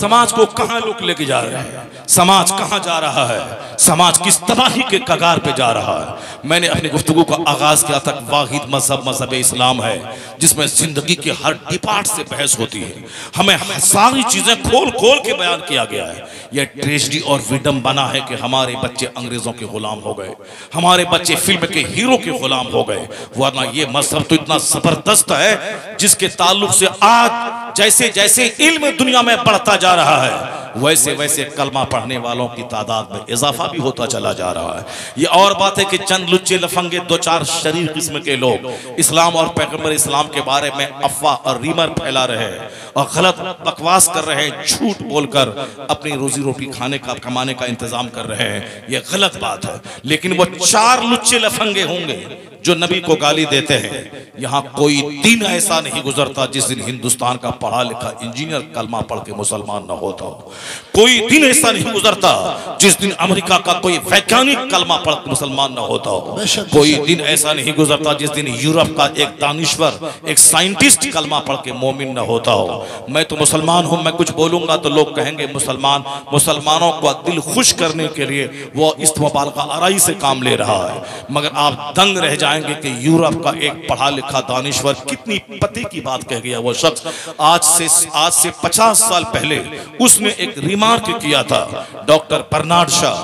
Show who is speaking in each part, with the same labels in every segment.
Speaker 1: समाज को कहां लोग लेके जा रहे हैं, समाज कहां जा रहा है, समाज किस तबाही के कगार पे जा रहा है। मैंने अपनी गुफ्तगू का आगाज किया था, वाहिद मजहब इस्लाम है जिसमें जिंदगी के हर डिपार्ट से बहस होती है। हमें सारी चीजें खोल खोल के बयान किया गया है। यह ट्रेजेडी और विडंबना है कि हमारे बच्चे अंग्रेजों के गुलाम हो गए, हमारे बच्चे फिल्म के हीरो के गुलाम हो गए। वरना यह मजहब तो इतना जबरदस्त है जिसके ताल्लुक से आज जैसे जैसे इल्म दुनिया में बढ़ता जा रहा है वैसे वैसे कलमा पढ़ने वालों की तादाद में इजाफा भी होता चला जा रहा है। ये और बात है कि चंद लुच्चे लफंगे दो चार शरीर किस्म के लोग इस्लाम और पैगंबर इस्लाम के बारे में अफवाह और रीमर फैला रहे हैं और गलत बकवास कर रहे हैं, झूठ बोलकर अपनी रोजी रोटी खाने का कमाने का इंतजाम कर रहे हैं। ये गलत बात है। लेकिन वो चार लुच्चे लफंगे होंगे जो नबी को गाली देते हैं। यहाँ कोई दिन ऐसा नहीं गुजरता जिस दिन हिंदुस्तान का पढ़ा लिखा इंजीनियर कलमा पढ़ के मुसलमान न होता हो। कोई दिन ऐसा नहीं गुजरता जिस दिन अमेरिका का कोई वैज्ञानिक कलमा पढ़ के मुसलमान न होता हो। कोई दिन ऐसा नहीं गुजरता जिस दिन यूरोप का एक दानिश्वर, एक साइंटिस्ट कलमा पढ़ के मोमिन न होता हो। मैं तो मुसलमान हूं, मैं कुछ बोलूंगा तो लोग कहेंगे मुसलमानों को दिल खुश करने के लिए वो इस मुबालगा आराई से काम ले रहा है। मगर आप दंग रह जाएंगे कि यूरोप का एक पढ़ा लिखा दानिश्वर कितनी पते की बात कह गया। वो शख्स आज से 50 साल पहले उसने एक रिमार्क किया था। डॉक्टर बर्नार्ड शॉ,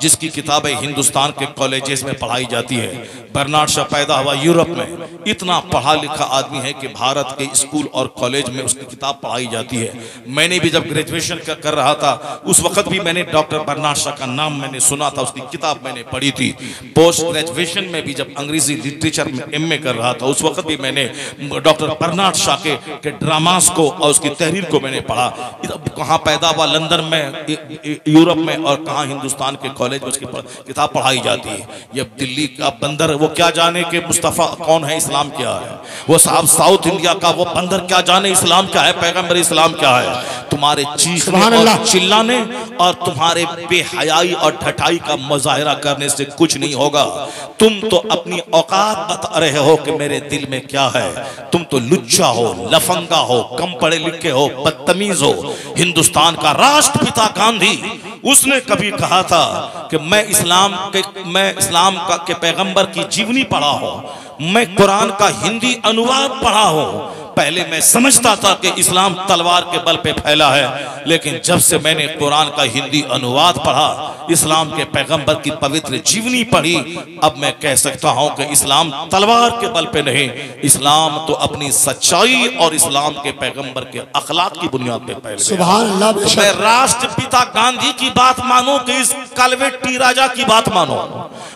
Speaker 1: जिसकी किताबें हिंदुस्तान के कॉलेजेस में पढ़ाई जाती है। बर्नार्ड शॉ पैदा हुआ यूरोप में, इतना पढ़ा लिखा आदमी है कि भारत के स्कूल और कॉलेज में उसकी किताब पढ़ाई जाती है। मैंने भी जब ग्रेजुएशन कर रहा था उस वक्त भी मैंने डॉक्टर बर्नार्ड शॉ का नाम मैंने सुना था, उसकी किताब मैंने पढ़ी थी। पोस्ट ग्रेजुएशन में भी जब अंग्रेजी लिटरेचर में MA कर रहा था उस वक्त भी मैंने डॉक्टर बर्नार्ड शॉ के ड्रामास को और उसकी तहरीर को मैंने पढ़ा। कहाँ पैदा हुआ, लंदन में, यूरोप में, और कहाँ हिंदुस्तान के कॉलेज में उसकी किताब पढ़ाई जाती है। ये दिल्ली का बंदर वो क्या जाने कि मुस्तफा कौन है, इस्लाम क्या है। वो साहब साउथ इंडिया का वो बंदर क्या जाने इस्लाम क्या है, पैगंबर इस्लाम क्या है। तुम्हारे चीखने और चिल्लाने और तुम्हारे बेहयाई और ढटाई का मुजाहिरा करने से कुछ नहीं होगा। तुम तो अपनी औकात बता रहे हो कि मेरे दिल में क्या है। तुम तो लुच्चा हो, लफंगा हो, कम पढ़े लिखे हो, बदतमीज हो। हिंदुस्तान का राष्ट्रपिता गांधी, उसने कभी कहा था कि मैं इस्लाम के पैगंबर की जीवनी पढ़ा हूं, मैं कुरान का हिंदी अनुवाद पढ़ा हूं। पहले मैं समझता था कि इस्लाम तलवार के बल पे फैला है, लेकिन जब से मैंने कुरान का हिंदी अनुवाद पढ़ा, इस्लाम के पैगंबर की पवित्र जीवनी पढ़ी, अब मैं कह सकता हूं कि इस्लाम तलवार के बल पे नहीं, इस्लाम तो अपनी सच्चाई और इस्लाम के पैगंबर के अखलाक की बुनियाद पे फैल गया। सुभान अल्लाह। तो मैं राष्ट्रपिता गांधी की बात मानूं कि इस कलवेटी राजा की बात मानो,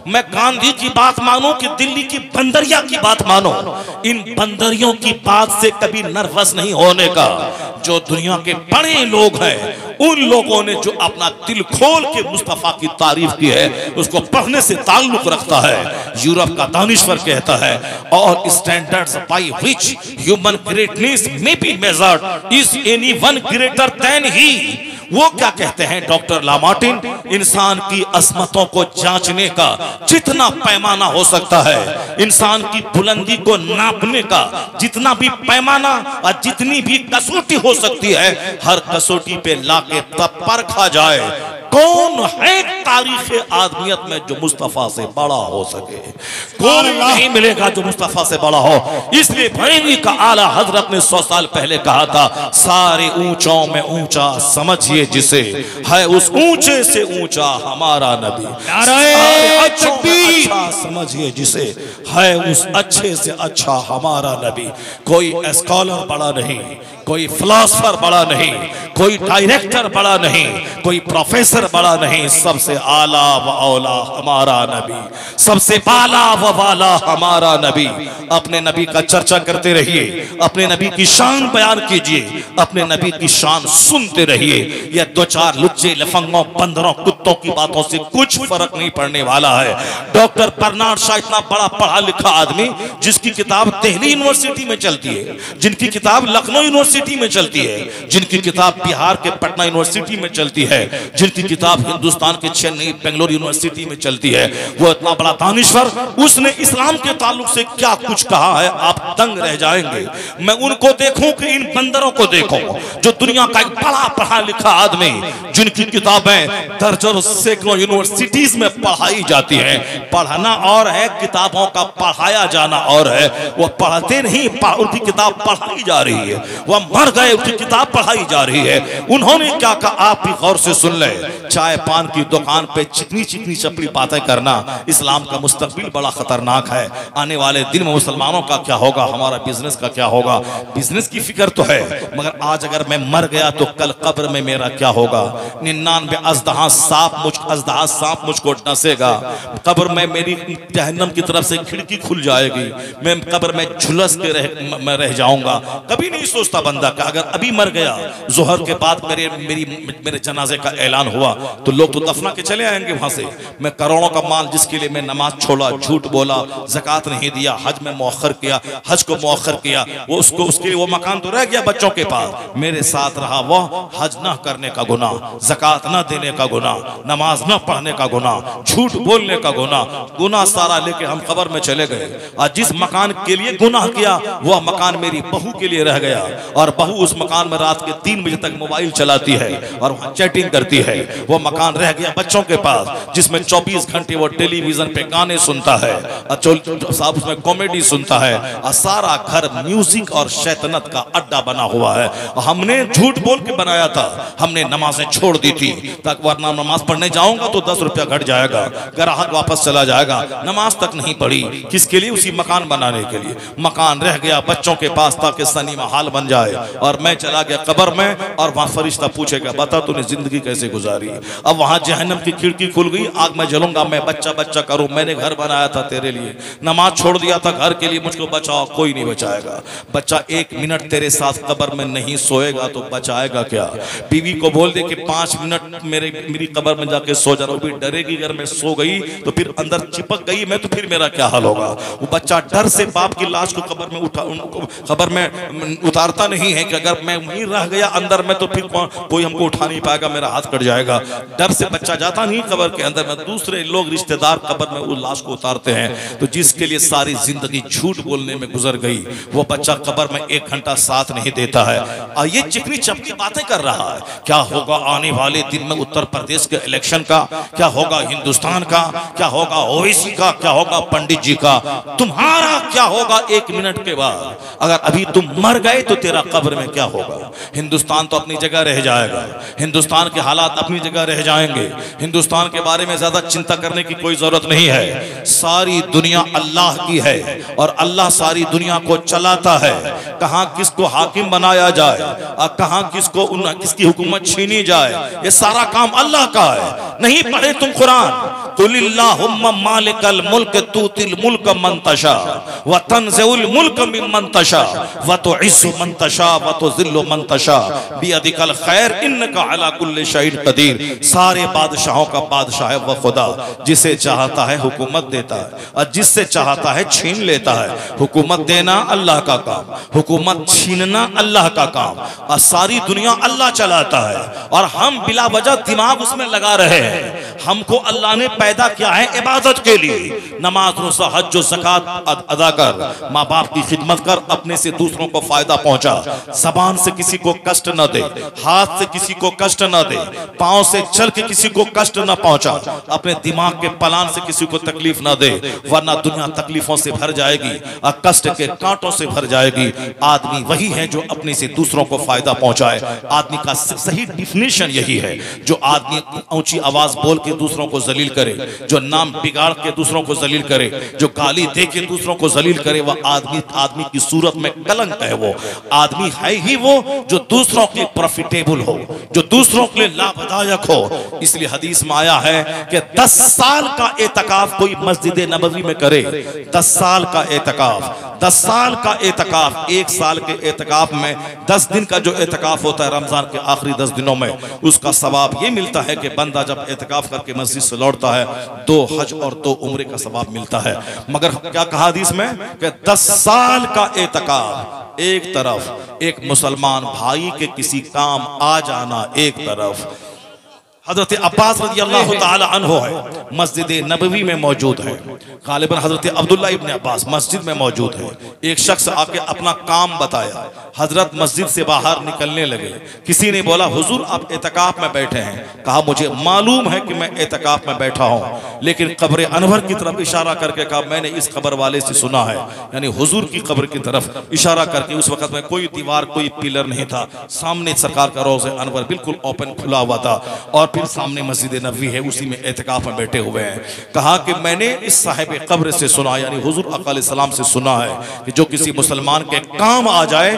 Speaker 1: मैं गांधी की बात मानूं कि दिल्ली की बंदरिया की बात मानो, इन बंदरियों की बात से कभी नर्वस नहीं होने का। जो दुनिया के बड़े लोग हैं उन लोगों ने जो अपना दिल खोल के मुस्तफा की तारीफ की है उसको पढ़ने से ताल्लुक रखता है। यूरोप का दानिश्वर कहता है, और standards by which human greatness may be measured is anyone greater than he. वो क्या कहते हैं डॉक्टर लामार्टिन, इंसान की असमतों को जांचने का जितना पैमाना हो सकता है, इंसान की बुलंदी को नापने का जितना भी पैमाना और जितनी भी कसौटी हो सकती है, हर कसौटी पे लाके तब परखा जाए कौन है तारीख आदमियत में जो मुस्तफा से बड़ा हो सके। कोई नहीं मिलेगा जो मुस्तफा से बड़ा हो। इसलिए बरेली का आला हजरत ने 100 साल पहले कहा था, सारे ऊंचों में ऊंचा समझिए जिसे, है उस ऊंचे से ऊंचा हमारा नबी। अच्छा समझिए जिसे, है उस अच्छे से अच्छा हमारा नबी। कोई स्कॉलर बड़ा नहीं, कोई फिलोसोफर बड़ा नहीं, कोई डायरेक्टर बड़ा नहीं, कोई प्रोफेसर बड़ा नहीं, सबसे आला व औला हमारा नबी, सबसे बाला व वाला हमारा नबी। अपने नबी का चर्चा करते रहिए, अपने नबी की शान बयान कीजिए, अपने नबी की शान सुनते रहिए। यह दो चार लुच्चे लफंगों बंदरों कुत्तों की बातों से कुछ फर्क नहीं पड़ने वाला है। डॉक्टर बर्नार्ड शॉ इतना बड़ा पढ़ा लिखा आदमी जिसकी किताब दिल्ली यूनिवर्सिटी में चलती है, जिनकी किताब लखनऊ यूनिवर्सिटी यूनिवर्सिटी में चलती है, जिनकी किताब बिहार के पटना यूनिवर्सिटी में चलती है, जिनकी किताब हिंदुस्तान के चेन्नई बेंगलोर यूनिवर्सिटी में चलती है, वो इतना बड़ा दानिश्वर, उसने इस्लाम के ताल्लुक से क्या कुछ कहा है, आप दंग रह जाएंगे। मैं उनको देखूं कि इन बंदरों को देखूं, जो दुनिया का एक बड़ा पढ़ा लिखा आदमी, जिनकी किताबें दर्जनों सैकड़ों यूनिवर्सिटीज में पढ़ाई जाती हैं। पढ़ना और है, किताबों का पढ़ाया जाना और है। वो पढ़ते नहीं, उनकी किताब पढ़ाई जा रही है। वह मर गए, उनकी किताब पढ़ाई जा रही है। उन्होंने क्या कहा, आप भी गौर से सुन ले। चाय पान की दुकान पे चिकनी चिकनी चपड़ी बातें करना इस्लाम का मुस्तकबिल बड़ा खतरनाक है। आने वाले दिन में मुसलमानों का क्या होगा, हमारा बिजनेस का क्या होगा। बिजनेस की फिक्र तो है, मगर आज अगर मैं मर गया तो कल कब्र में मेरा क्या होगा। 99 अज़दहा सांप मुझको डसेगा। कब्र में मेरी जहन्नम की तरफ से खिड़की खुल जाएगी, मैं कब्र में झुलस के रह जाऊंगा। कभी नहीं सोचता बंदा कि अगर अभी मर गया, जोहर के बाद मेरे जनाजे का ऐलान हुआ तो लोग तो दफना के चले आएंगे वहां से। मैं करोड़ों का माल जिसके लिए मैं नमाज छोड़ा, झूठ बोला, ज़कात नहीं दिया, हज में मौखर किया, हज को मौखर किया, वो उसके लिए वो मकान तो रह गया बच्चों के पास, मेरे साथ रहा वो हज ना करने का गुनाह, ज़कात ना देने का गुनाह, नमाज ना पढ़ने का गुनाह, झूठ बोलने का गुनाह सारा लेके हम कब्र में चले गए। और जिस मकान के लिए गुनाह किया वह मकान मेरी बहू के लिए रह गया, और बहू उस मकान में रात के 3 बजे तक मोबाइल चलाती है और वहां चैटिंग करती है। वो मकान रह गया बच्चों के पास, जिसमें 24 घंटे वो टेलीविजन पे गाने सुनता है और साहब उसमें कॉमेडी सुनता है, और सारा घर म्यूजिक और शैतानत का अड्डा बना हुआ है। हमने झूठ बोल के बनाया था, हमने नमाजें छोड़ दी थी, तक वरना नमाज पढ़ने जाऊंगा तो 10 रुपया घट जाएगा, ग्राहक वापस चला जाएगा। नमाज तक नहीं पढ़ी, किसके लिए, उसी मकान बनाने के लिए। मकान रह गया बच्चों के पास ताकि सनीमा हाल बन जाए, और मैं चला गया कब्र में, और वहां फरिश्ता पूछेगा बता तूने जिंदगी कैसे गुजारी। अब वहां जहन्नम की खिड़की खुल गई, आग में जलूंगा, मैं बच्चा बच्चा करूं, मैंने घर बनाया था तेरे लिए, नमाज छोड़ दिया था घर के लिए, मुझको बचाओ, कोई नहीं बचाएगा। बच्चा 1 मिनट तेरे साथ कब्र में नहीं सोएगा तो बचाएगा क्या। बीवी को बोल दे कि 5 मिनट मेरी कब्र में जाके सो जा, भी डरेगी अगर मैं सो गई तो फिर अंदर चिपक गई मैं तो फिर मेरा क्या हाल होगा। वो बच्चा डर से बाप की लाश को कब्र में उतारता नहीं है कि अगर मैं वहीं रह गया अंदर में तो फिर कोई हमको उठा नहीं पाएगा, मेरा हाथ कट जाएगा। डर से बच्चा जाता नहीं कब्र के अंदर में, दूसरे लोग रिश्तेदार कब्र में उस लाश को उतारते हैं। तो जिसके लिए सारी जिंदगी झूठ बोलने में गुजर गई, वो बच्चा कब्र में 1 घंटा साथ नहीं देता है, और ये चिकनी चपकी बातें कर रहा है। क्या होगा आने वाले दिन में उत्तर प्रदेश के इलेक्शन का, क्या होगा हिंदुस्तान का, क्या होगा ओवैसी का, क्या होगा पंडित जी का, तुम्हारा क्या होगा 1 मिनट के बाद। अगर अभी तुम मर गए तो तेरा कब्र में क्या होगा। हिंदुस्तान तो अपनी जगह रह जाएगा, हिंदुस्तान के हालात अपनी जगह रह जाएंगे, हिंदुस्तान के बारे में ज्यादा चिंता करने की कोई जरूरत नहीं है। सारी दुनिया अल्लाह की है और अल्लाह सारी दुनिया को चलाता है। कहां किसको हाकिम बनाया जाए और कहां किसकी हुकूमत छीनी जाए, ये सारा काम अल्लाह का है। नहीं पढ़े तुम कुरान, कुलिल्लाहुम्मा मालिकल मुल्क तूतिल मुल्क मन तशा व तंज़िउल मुल्क मिम्मन तशा व तुइस्सु मन तशा व तुज़िल्लु मन तशा बियदिकल खैर इन्नका अला कुल्लि शैइन कदीर। सारे बादशाहों का बादशाह है वह खुदा, जिसे चाहता है हुकूमत देता है और जिससे चाहता है छीन लेता है। हुकूमत देना अल्लाह का काम, हुकूमत छीनना अल्लाह का काम, और सारी दुनिया अल्लाह चलाता है और हम बिला वजह दिमाग उसमें लगा रहे हैं। हमको अल्लाह ने पैदा किया है इबादत के लिए, नमाज रोज़ा हज जो ज़कात अदा कर, माँ बाप की खिदमत कर, अपने से दूसरों को फायदा पहुंचा, जबान से किसी को कष्ट न दे, हाथ से किसी को कष्ट न दे, पांव से चल के किसी को कष्ट न पहुंचा, अपने दिमाग के पलान से किसी को तकलीफ न दे, वरना दुनिया तकलीफों से भर जाएगी और कष्ट के कांटों से भर जाएगी। आदमी वही है जो अपने से दूसरों को फायदा पहुंचाए। आदमी का सही डिफिनेशन यही है, जो आदमी ऊंची आवाज बोल के दूसरों को जलील करे, जो नाम बिगाड़ के दूसरों को जलील करे, जो गाली दे के दूसरों को जलील करे, वह आदमी की सूरत में कलंक है। वो आदमी है ही वो जो दूसरों के प्रॉफिटेबल हो, जो दूसरों के लिए लाभदायक हो। इसलिए हदीस में आया है कि 10 साल का एतकाफ कोई मस्जिद नबवी में करे, 10 साल का एतकाफ, 10 साल का एतकाफ, 1 साल के एतकाफ में 10 दिन का जो एतकाफ होता है रमजान के आखिरी 10 दिनों में, उसका सवाब ये मिलता है कि बंदा जब एतकाफ करके मस्जिद से लौटता है 2 हज और 2 उम्रे का सवाब मिलता है। मगर क्या कहा हदीस में कि 10 साल का एतकाफ, एक तरफ, एक मुसलमान भाई के किसी काम आ जाना एक तरफ। हजरत अब्बास रज़ियल्लाहु ताला अन्हु है, मस्जिद नबवी में मौजूद है। गालिबन हजरत अब्दुल्ला इब्न अब्बास मस्जिद में मौजूद है। एक शख्स आके अपना काम बताया, हजरत मस्जिद से बाहर निकलने लगे। किसी ने बोला हुजूर आप एतकाफ में बैठे हैं। कहा मुझे मालूम है कि मैं एतकाफ में बैठा हूँ, लेकिन कब्र अनवर की तरफ इशारा करके कहा मैंने इस कब्र वाले से सुना है, यानी हुजूर की कब्र की तरफ इशारा करके। उस वक्त में कोई दीवार कोई पिलर नहीं था, सामने सरकार का रोज़े अनवर बिल्कुल ओपन खुला हुआ था और फिर सामने मस्जिद नबवी है, उसी में एतकाफ में बैठे हुए हैं। कहा कि मैंने इस साहिब कब्र से सुना, यानी हुजूर अक़ल सलाम से सुना है कि जो किसी मुसलमान के काम आ जाए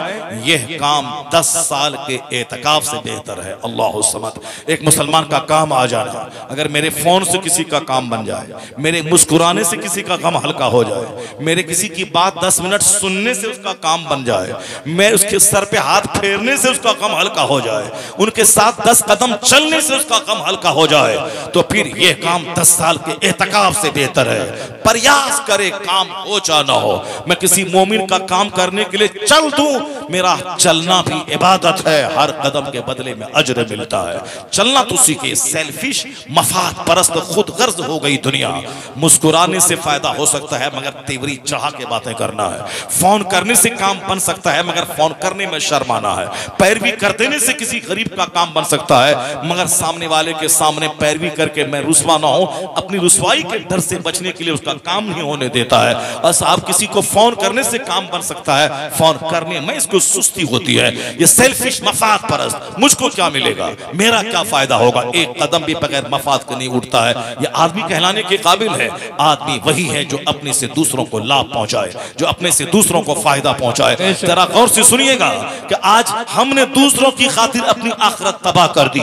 Speaker 1: यह काम 10 साल के एतकाफ से बेहतर है। अल्लाहु समद। एक मुसलमान का काम आ जाना, अगर मेरे फोन से किसी का काम बन जाए, मेरे मुस्कुराने से किसी का गम हल्का हो जाए, मेरे किसी की बात 10 मिनट सुनने से उसका काम बन जाए, मैं उसके सर पे हाथ फेरने से उसका गम हल्का हो जाए, उनके साथ 10 कदम चलने से उसका गम हल्का हो जाए, तो फिर यह काम 10 साल के एतकाफ से बेहतर है। प्रयास करे काम हो या ना हो, मैं किसी मोमिन का काम करने के लिए चल दूं, मेरा चलना भी इबादत है, हर कदम के बदले में अजर मिलता है। चलना तो सीखे। सेल्फिश मफाद परस्त खुद गर्ज हो गई दुनिया। मुस्कुराने से फायदा हो सकता है मगर तेवरी चढ़ा के बातें करना है। फोन करने से काम बन सकता है मगर फोन करने में शर्माना है। पैरवी कर देने से किसी गरीब का काम बन सकता है मगर सामने वाले के सामने पैरवी करके मैं रुसवा ना हो, अपनी रुसवाई के डर से बचने के लिए उसका काम नहीं होने देता है। और साहब किसी को फोन करने से काम बन सकता है, फोन करने में इसको सुस्ती होती है। ये सेल्फिश मफाद परस्त, मुझको क्या मिलेगा, मेरा क्या फायदा होगा, एक कदम भी बगैर मफाद के नहीं उठता है। ये आदमी कहलाने के काबिल है। आदमी वही है जो अपने से दूसरों को लाभ पहुंचाए, जो अपने से दूसरों को फायदा पहुंचाए। जरा गौर से सुनिएगा कि आज हमने दूसरों की खातिर अपनी आखिरत तबाह कर दी।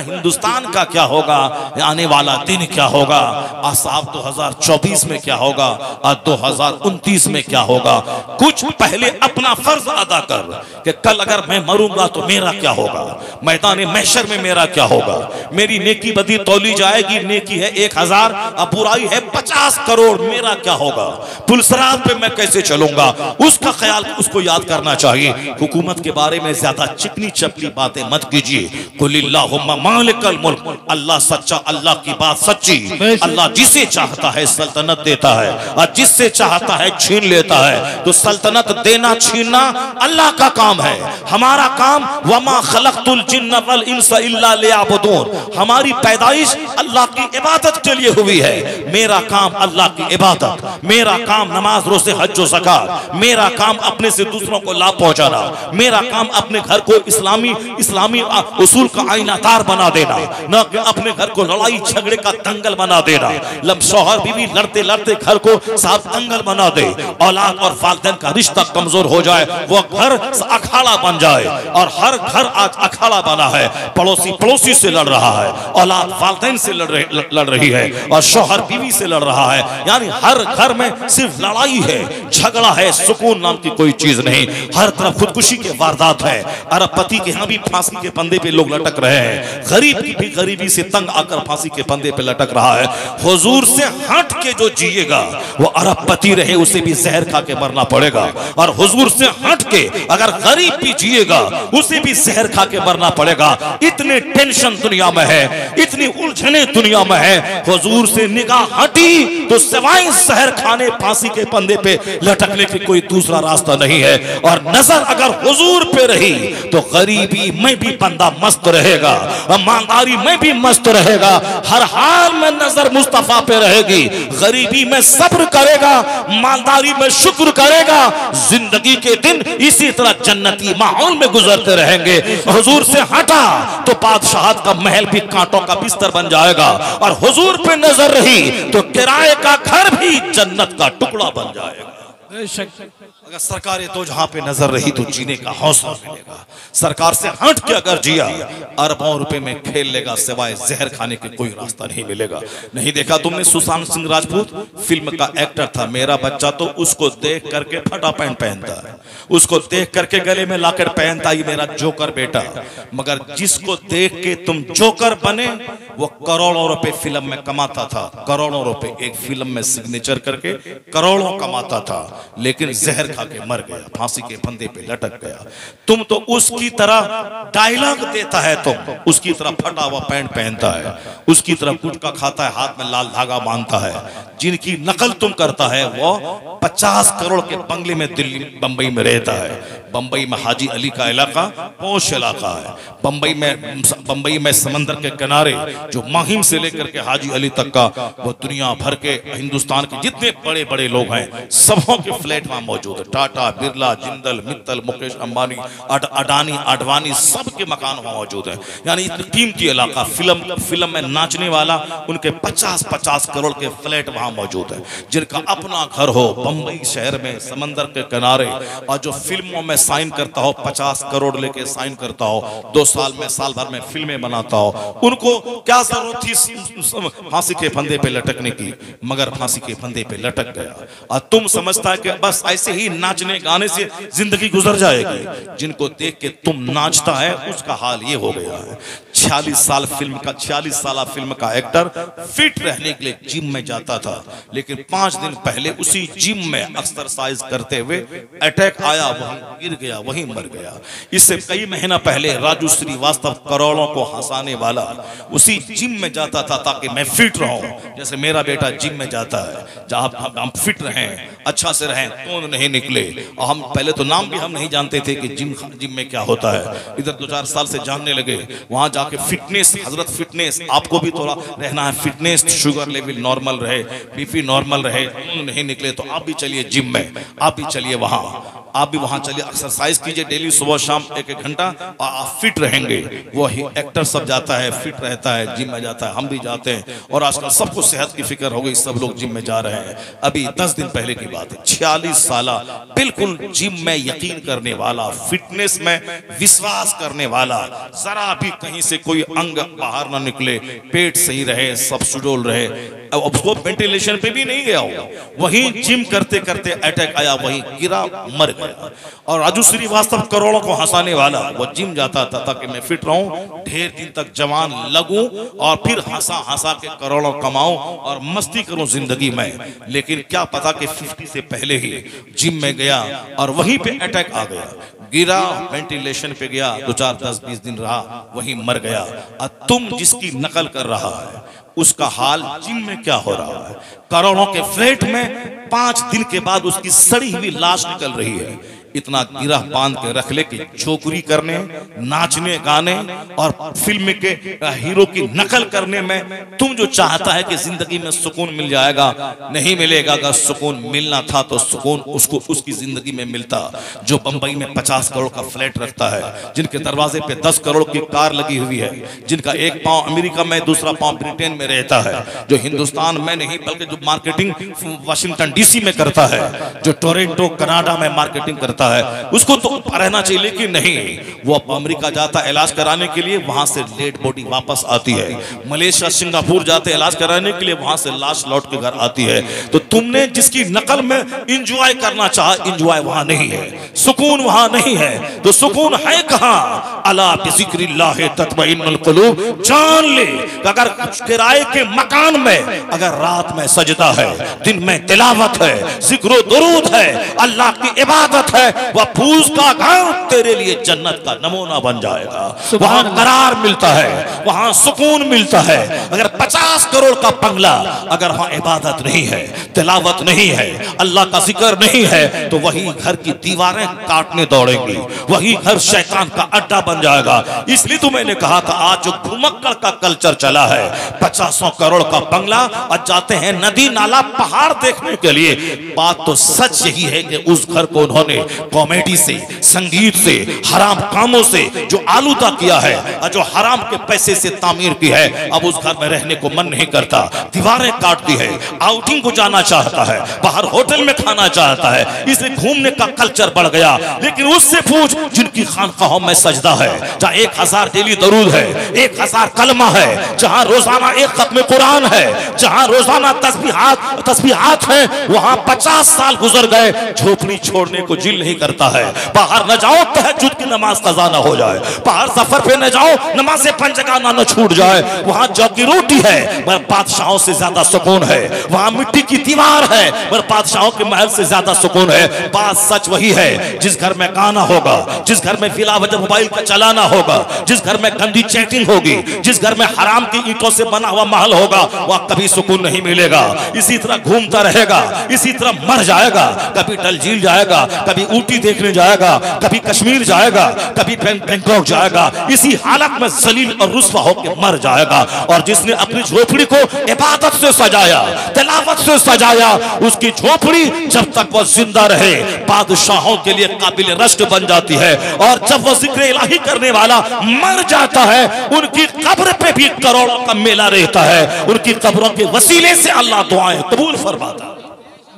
Speaker 1: हिंदुस्तान का क्या होगा, आने वाला दिन क्या होगा, साहब 2024 में क्या होगा और 2029 में क्या होगा। कुछ पहले अपना फर्ज अदा कर कि कल अगर मैं मरूंगा तो मेरा क्या होगा, मैदान महशर में मेरा क्या होगा। मेरी नेकी बदी तौली जाएगी, नेकी है 1000 और बुराई है 50 करोड़, मेरा क्या होगा। पुलसरात पे मैं कैसे चलूंगा, उसका ख्याल उसको याद करना चाहिए। हुकूमत के बारे में ज्यादा चिकनी चपली बातें मत कीजिए। कुलिल्लाहुम्मा मालिकल मुल्क, अल्लाह सच्चा, अल्लाह की बात सच्ची। अल्लाह जिसे चाहता है सल्तनत देता है और जिससे चाहता है छीन लेता है। तो सल्तनत देना छीनना अल्लाह का काम है। हमारा काम वमा खलक़तुल जिन्न वल इंसा इल्ला लियअबुदून, हमारी पैदाइश अल्लाह की इबादत के लिए हुई है। मेरा काम अल्लाह की इबादत, मेरा काम नमाज रोज़े हज और ज़कात, मेरा काम अपने से दूसरों को लाभ पहुंचाना, मेरा काम अपने घर को इस्लामी उसूल का आईनादार बना देना, न कि अपने घर को लड़ाई झगड़े का दंगल बना देना। शौहर बीवी लड़ते लड़ते घर को साफ दंगल बना दे, औलाद और वालिदैन का रिश्ता कमजोर हो जाए, वो घर अखाड़ा बन जाए। और हर घर आज अखाड़ा बना है, पड़ोसी पड़ोसी से लड़ रहा है, औलाद वालिदैन से लड़ रही है और शौहर बीवी से लड़ रहा है। यानी हर घर में सिर्फ लड़ाई है, झगड़ा है, सुकून नाम की कोई चीज नहीं। हर तरफ खुदकुशी के वारदात है। अरबपति के यहाँ भी फांसी के फंदे पे लोग लटक रहे हैं, गरीब की भी गरीबी से तंग आकर फांसी के फंदे पे लटक रहा है। हुजूर से हट के जो जिएगा वो अरबपति रहे उसे भी जहर खा के मरना पड़ेगा, और हुजूर से हट के अगर गरीब भी जिएगा उसे भी जहर खा के मरना पड़ेगा। इतने टेंशन दुनिया में है, इतनी उलझने दुनिया में है। हुजूर से निगाह हटी तो सिवाय जहर खाने फांसी के फंदे पे लटकने की कोई दूसरा रास्ता नहीं है। और नजर अगर हुजूर पे रही तो गरीबी में भी बंदा मस्त रहेगा, मालदारी में भी मस्त रहेगा। हर हाल में नजर मुस्तफा पे रहेगी। गरीबी में सब्र करेगा, मालदारी में शुक्र करेगा। जिंदगी के दिन इसी तरह जन्नती माहौल में गुजरते रहेंगे। हुजूर से हटा तो बादशाहत का महल भी कांटों का बिस्तर बन जाएगा, और हुजूर पे नजर रही तो किराए का घर भी जन्नत का टुकड़ा बन जाएगा। अगर सरकार तो जहां पे नजर रही तो जीने का हौसला मिलेगा। सरकार से हट के अगर जिया अरबों रुपए में खेल लेगा, सिवाय जहर खाने के कोई रास्ता नहीं मिलेगा। नहीं देखा तुमने सुशांत सिंह राजपूत फिल्म का एक्टर था, मेरा बच्चा तो उसको देख करके फटा पैंट पहनता है, उसको देख करके गले में लाकर पहनता ही मेरा जोकर बेटा। मगर जिसको देख के तुम जोकर बने वो करोड़ों रुपए फिल्म में कमाता था, करोड़ों रुपए एक फिल्म में सिग्नेचर करके करोड़ों कमाता था। लेकिन जहर खा के मर गया, फांसी के फंदे पे लटक गया। तुम तो उसकी तरह डायलॉग देता है, तुम उसकी तरह फटा हुआ पैंट पहनता है, उसकी तरह गुटखा खाता है, हाथ में लाल धागा बांधता है। जिनकी नकल तुम करता है वो 50 करोड़ के बंगले में दिल्ली बंबई में रहता है। बंबई में हाजी अली का इलाका पौष इलाका है। बंबई में समंदर के किनारे जो माहिम से लेकर के हाजी अली तक का वो दुनिया भर के हिंदुस्तान के जितने बड़े बड़े लोग हैं सबों के फ्लैट वहां मौजूद है। टाटा, बिरला, जिंदल, मित्तल, मुकेश अंबानी, अडानी, आडवाणी सबके मकान वहां मौजूद है। यानी इतनी कीमती इलाका, फिल्म में नाचने वाला उनके 50-50 करोड़ के फ्लैट वहां मौजूद है। जिनका अपना घर हो बंबई शहर में समंदर के किनारे, और जो फिल्मों में साइन करता हो 50 करोड़ लेके साइन करता हो, 2 साल में साल भर में फिल्में बनाता हो, उनको क्या जरूरत थी फांसी के फंदे पे लटकने की? मगर फांसी के फंदे पे लटक गया। और तुम समझता है कि बस ऐसे ही नाचने गाने से जिंदगी गुजर जाएगी। जिनको देख के तुम नाचता है उसका हाल ये हो गया है। 46 साल फिल्म का एक्टर फिट रहने के लिए जिम में जाता था, लेकिन 5 दिन पहले उसी जिम में एक्सरसाइज करते हुए अटैक आया, वहीं गिर गया, वहीं मर गया। इससे कई महीना पहले राजू श्रीवास्तव करोड़ों को हंसाने वाला उसी जिम में जाता था ताकि मैं फिट रहूं। जैसे मेरा बेटा जिम में जाता है, जहां हम फिट रहें, अच्छा से रहें, तो नहीं निकले। और हम पहले तो नाम भी हम नहीं जानते थे कि जिम में क्या होता है। इधर 2-4 साल से जानने लगे। वहां जाके फिटनेस, हजरत फिटनेस, आपको भी थोड़ा रहना है फिटनेस, शुगर लेवल नॉर्मल रहे, बीपी नॉर्मल रहे, नहीं निकले तो आप भी चलिए जिम में, आप भी चलिए वहां, आप भी वहां चलिए, एक्सरसाइज कीजिए डेली सुबह शाम 1-1 घंटा, और आप फिट रहेंगे। वही एक्टर सब जाता है, फिट रहता है, जिम में जाता है, हम भी जाते हैं। और आजकल सबको सेहत की फिक्र हो गई, सब लोग जिम में जा रहे हैं। अभी 10 दिन पहले की बात है, 46 साल बिल्कुल जिम में यकीन करने वाला, फिटनेस में विश्वास करने वाला, जरा भी कहीं से कोई अंग बाहर ना निकले, पेट सही रहे, सब सुडौल रहे, अब उसको वेंटिलेशन पे भी नहीं गया हो, वहीं जिम करते करते अटैक आया, वहीं गिरा, मर गया। और राजू श्रीवास्तव करोड़ों को हंसाने वाला, वो जिम जाता था ताकि मैं फिट रहूं, ढेर दिन तक जवान लगूं, और फिर हंसा हंसा के करोड़ों कमाऊं और मस्ती करूं जिंदगी में। लेकिन क्या पता कि 50 से पहले ही जिम में गया और वहीं पे अटैक आ गया, गिरा, वेंटिलेशन पे गया, 2-4-10-20 दिन रहा, वहीं मर गया। और तुम जिसकी नकल कर रहा है उसका हाल जिम में क्या हो रहा है? करोड़ों के फ्लैट में 5 दिन के बाद उसकी सड़ी हुई लाश निकल रही है। इतना गिरह बांध के रख ले कि छोकरी करने, नाचने गाने और फिल्म के हीरो की नकल करने में तुम जो चाहता है कि जिंदगी में सुकून मिल जाएगा, नहीं मिलेगा। अगर सुकून मिलना था तो सुकून उसको उसकी जिंदगी में मिलता जो बंबई में 50 करोड़ का फ्लैट रखता है, जिनके दरवाजे पे 10 करोड़ की कार लगी हुई है, जिनका एक पांव अमेरिका में दूसरा पांव ब्रिटेन में रहता है, जो हिंदुस्तान में नहीं बल्कि जो मार्केटिंग वाशिंगटन डीसी में करता है, जो टोरंटो कनाडा में मार्केटिंग करता है, उसको तो रहना चाहिए। लेकिन नहीं, वो अमेरिका जाता है इलाज कराने के लिए, वहां से डेड बॉडी वापस आती है। मलेशिया, सिंगापुर जाते इलाज कराने के लिए, वहां से लाश लौट के घर आती है। तो तुमने जिसकी नकल में इंजॉय करना चाहा, इंजॉय वहां नहीं है, सुकून वहां नहीं है। तो सुकून है कहां? अला बिज़िक्रिल्लाह तत्मइन्नुल कुलूब। जान ले अगर किराए के मकान में अगर रात में सजदा है, दिन में तिलावत है, जिक्र दुरूद है, अल्लाह की इबादत है, वह फूस का घर तेरे लिए जन्नत का नमूना बन जाएगा। वहां करार मिलता है, वहां सुकून मिलता है। अगर 50 करोड़ का बंगला, अगर वहां इबादत नहीं है, तिलावत नहीं है, अल्लाह का जिक्र नहीं है, तो वही घर की दीवारें काटने दौड़ेंगी, वही घर शैतान का अड्डा बन जाएगा। इसलिए तो मैंने कहा था, आज जो घुमक्कड़ का कल्चर चला है, 50 करोड़ का बंगला और जाते हैं नदी नाला पहाड़ देखने के लिए। बात तो सच यही है कि उस घर को उन्होंने कॉमेडी से, संगीत से, हराम कामों से जो आलूदा किया है और जो हराम के पैसे से तामीर की है, अब उस घर में रहने को मन नहीं करता, दीवारें काटती है, आउटिंग को जाना चाहता है, बाहर होटल में खाना चाहता है, इसलिए घूमने का कल्चर बढ़ गया। लेकिन उससे पूछ जिनकी खानकाहों में सजदा है, जहां 1000 डेली दरूद है, 1000 कलमा है, जहां रोजाना 1 खत्म कुरान है, जहां रोजाना तस्बीहात है, वहां 50 साल गुजर गए, झोपड़ी छोड़ने को जिल नहीं करता है। बाहर न जाओ तहज्जुद की नमाज कज़ा ना हो जाए, बाहर सफर पे न जाओ नमाज़ें 5 जगह ना छूट जाए। वहां जौ की रोटी है मगर बादशाहों से ज्यादा सुकून है, वहां मिट्टी की दीवार है मगर बादशाहों के महल से ज्यादा सुकून है। बात सच वही है, जिस घर में गाना होगा, जिस घर में बिला वजह मोबाइल का चलाना होगा, जिस घर में गंदी चैटिंग होगी, जिस घर में हराम की ईंटों से बना हुआ महल होगा, वहां कभी सुकून नहीं मिलेगा। इसी तरह घूमता रहेगा, इसी तरह मर जाएगा, कभी डल झील जाएगा, कभी ऊटी देखने जाएगा, कभी कश्मीर जाएगा, कभी बैंकॉक जाएगा, इसी हालत में जलील और रुस्वा होकर मर जाएगा। और जिसने अपनी झोपड़ी को इबादत से सजाया, तिलावत से सजाया, उसकी झोपड़ी जब तक वो जिंदा रहे बादशाहों के लिए काबिल रश्क बन जाती है। और जब वो जिक्र इलाही करने वाला मर जाता है, उनकी कब्र पे भी करोड़ों का मेला रहता है। उनकी कब्रों के वसीले से अल्लाह दुआएं कबूल फरमाता है।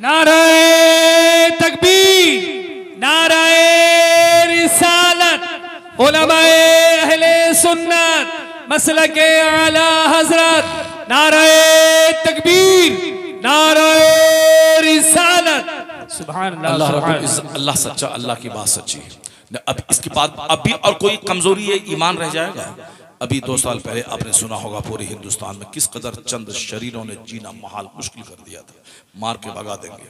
Speaker 2: नाराए तकबीर, नाराए रिसालत, उलमाए अहले सुन्नत, मसलके आला हजरत, नाराए तकबीर, नाराए रिसालत। सुभान अल्लाह,
Speaker 1: अल्लाह सच्चा, अल्लाह की बात सच्ची। अब इसके बाद अभी और कोई कमजोरी है ईमान रह जाएगा। अभी 2 साल पहले आपने सुना होगा पूरे हिंदुस्तान में किस कदर चंद शरीरों ने जीना महाल मुश्किल कर दिया था। मार के भगा देंगे,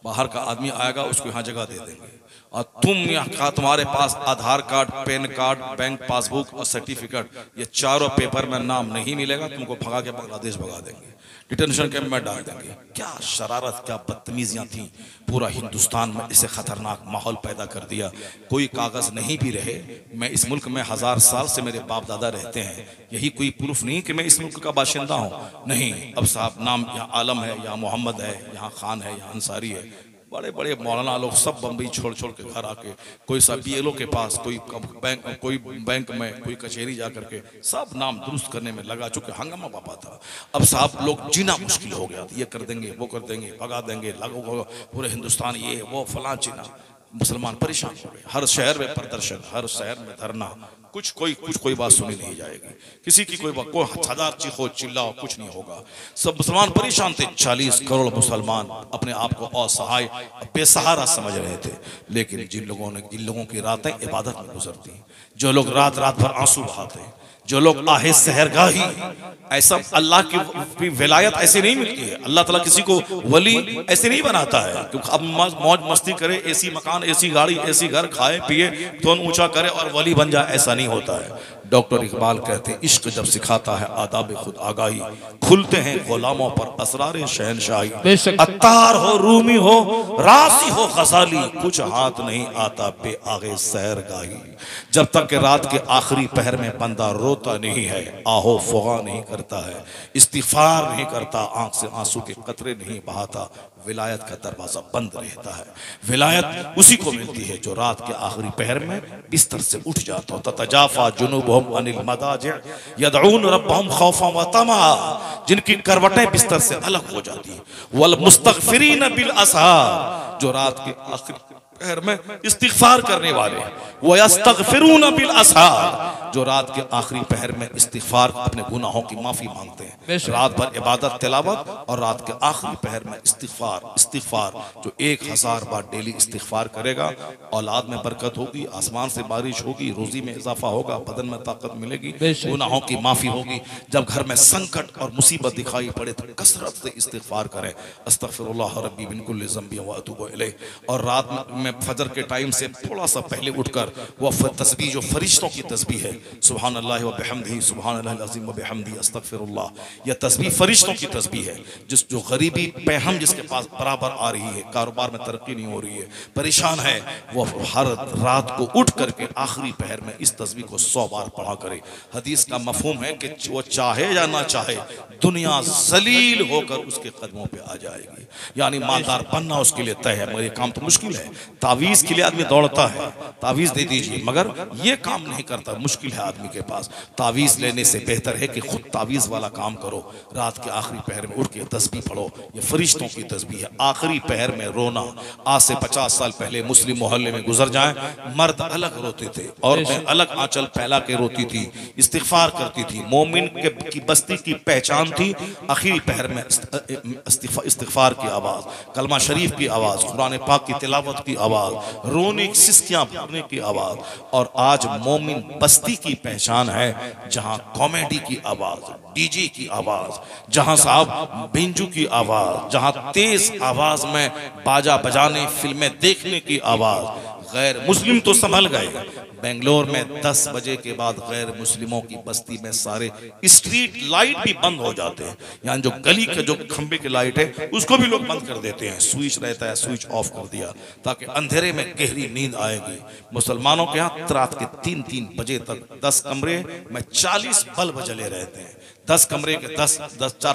Speaker 1: बाहर का आदमी आएगा उसको यहाँ जगह दे देंगे, और तुम यहाँ तुम्हारे पास Aadhaar card, PAN card, bank passbook और सर्टिफिकेट, ये चारों पेपर में नाम नहीं मिलेगा, तुमको भगा के बांग्लादेश भगा देंगे, डिटेंशन कैंप में डाल देंगे। क्या शरारत, क्या बदतमीजियां थी। पूरा हिंदुस्तान में इसे खतरनाक माहौल पैदा कर दिया। कोई कागज नहीं भी रहे, मैं इस मुल्क में 1000 साल से मेरे बाप दादा रहते हैं, यही कोई प्रूफ नहीं कि मैं इस मुल्क का बाशिंदा हूँ। नहीं, अब साहब नाम यहाँ आलम है, यहाँ मोहम्मद है, यहाँ खान है, यहाँ अंसारी है, बड़े बड़े मौलाना लोग सब बम्बई छोड़ छोड़ के घर आके, कोई सब BLO के पास, कोई बैंक में, कोई कचहरी जा करके सब नाम दुरुस्त करने में लगा चुके। हंगामा पापा था। अब साहब लोग जीना मुश्किल हो गया, ये कर देंगे, वो कर देंगे, भगा देंगे, लगो पूरे हिंदुस्तान ये वो फलां चीना। मुसलमान परेशान हो गए, हर शहर में प्रदर्शन, हर शहर में धरना, कोई बात सुनी नहीं जाएगी, किसी की कोई 1000 चीखो चिल्लाओ, कुछ नहीं होगा। सब मुसलमान परेशान थे। 40 करोड़ मुसलमान अपने आप को असहाय, बेसहारा समझ रहे थे। लेकिन जिन लोगों की रातें इबादत में गुजरती, जो लोग रात भर आंसू बहाते, जो लोग आहे सहरगाही, ऐसा अल्लाह की विलायत ऐसे नहीं मिलती है। अल्लाह ताला किसी को वली ऐसे नहीं बनाता है कि अब मौज मस्ती करे, ऐसी मकान, ऐसी गाड़ी, ऐसी घर, खाए पिए, टोन ऊंचा करे और वली बन जाए, ऐसा नहीं होता है। डॉक्टर इकबाल कहते हैं, इश्क जब सिखाता है आदाब खुद आगाही, खुलते हैं गुलामों पर असरार शहनशाही। अत्तार हो, रूमी हो, रासी हो, गजाली, कुछ हाथ नहीं आता पे आगे सहरगाही। जब तक कि रात के आखिरी पहर में बंदा रोता नहीं है, आहो फुगा नहीं करता है, इस्तिगफार नहीं करता, आंख से आंसू के कतरे नहीं बहाता, विलायत का दरवाजा बंद रहता है। विलायत उसी को मिलती है जो रात के आखिरी पहर में बिस्तर से उठ जाता हो। ततजाफा जुनूबुहुम अनिल मदाजिअ यदऊन रब्बहुम खौफन व तमआ, जिनकी करवटें बिस्तर से अलग हो जाती है। वल मुस्तगफिरीन बिल असहार, जो रात के आखिरी पहर में इस्तिगफार करने वाले, व यस्तगफिरून बिल असहार, जो रात के आखिरी पहर में इस्तिगफार, अपने गुनाहों की माफी मांगते हैं। रात भर इबादत तिलावत और रात के आखिरी पहर में इस्तिगफार। जो 1000 बार डेली इस्तिगफार करेगा, औलाद में बरकत होगी, आसमान से बारिश होगी, रोजी में इजाफा होगा, बदन में ताकत मिलेगी, गुनाहों की माफी होगी। जब घर में संकट और मुसीबत दिखाई पड़े तो कसरत से इस्तिगफार करें, अस्तगफिरुल्लाह रब्बी मिन कुल्लि ज़ंबि व अतूबु इलैह। और रात में फजर के टाइम से थोड़ा सा पहले उठकर वह तस्बीह, जो फरिश्तों की तस्बीह है, सुभान अल्लाह व बिहम्दिही, सुभान अल्लाहिल अज़ीम व बिहम्दिही, अस्तगफिरुल्लाह, यह तस्बीह फरिश्तों की तस्बीह है। जो गरीबी पैहम जिसके पास बराबर आ रही है, कारोबार में तरक्की नहीं हो रही है, परेशान है, वो हर रात को उठ करके आखिरी पहर में इस तस्बीह को 100 बार पढ़ा करे। हदीस का मफहूम है कि वो चाहे या ना चाहे, दुनिया जलील होकर उसके कदमों पे आ जाएगी। यानी मालदार बनना उसके लिए तय है, मगर ये काम तो मुश्किल है। तावीज़ के लिए आदमी दौड़ता है, तावीज़ दे दीजिए, मगर ये काम नहीं करता, मुश्किल है आदमी के पास। तावीज़ लेने से बेहतर है कि खुद तावीज़ वाला काम करो। रात के आखिरी पहर में उठ के तस्बीह पढ़ो, ये फरिश्तों की तस्बीह है। आखिरी पहर में रोना, आज से 50 साल पहले मुस्लिम मोहल्ले में गुजर जाए, मर्द अलग रोते थे, औरतें अलग आंचल फैला के रोती थी, इस्तिगफार करती थी। मोमिन के की बस्ती की पहचान थी। आखिरी पहर में इस्तिगफार की आवाज़, कलमा शरीफ की आवाज़, कुरान पाक की तिलावत की आवाज़, रोने की सिस्कियाँ भरने की आवाज़। और आज मोमिन बस्ती की पहचान है जहाँ कॉमेडी की आवाज़, डीजे की आवाज़, जहाँ साहब बेंजू की आवाज़, जहाँ तेज आवाज़ में बाजा बजाने फिल्में देखने की आवाज़। गैर मुस्लिम तो संभल गए। बेंगलोर में 10 बजे के बाद गैर मुस्लिमों की बस्ती में सारे स्ट्रीट लाइट भी बंद हो जाते हैं। यानी जो गली का जो खंबे की लाइट है उसको भी लोग बंद कर देते हैं। स्विच रहता है, स्विच ऑफ कर दिया ताकि अंधेरे में गहरी नींद आएगी। मुसलमानों के यहाँ रात के 3-3 बजे तक 10 कमरे में 40 बल्ब जले रहते हैं। 10 कमरे के 10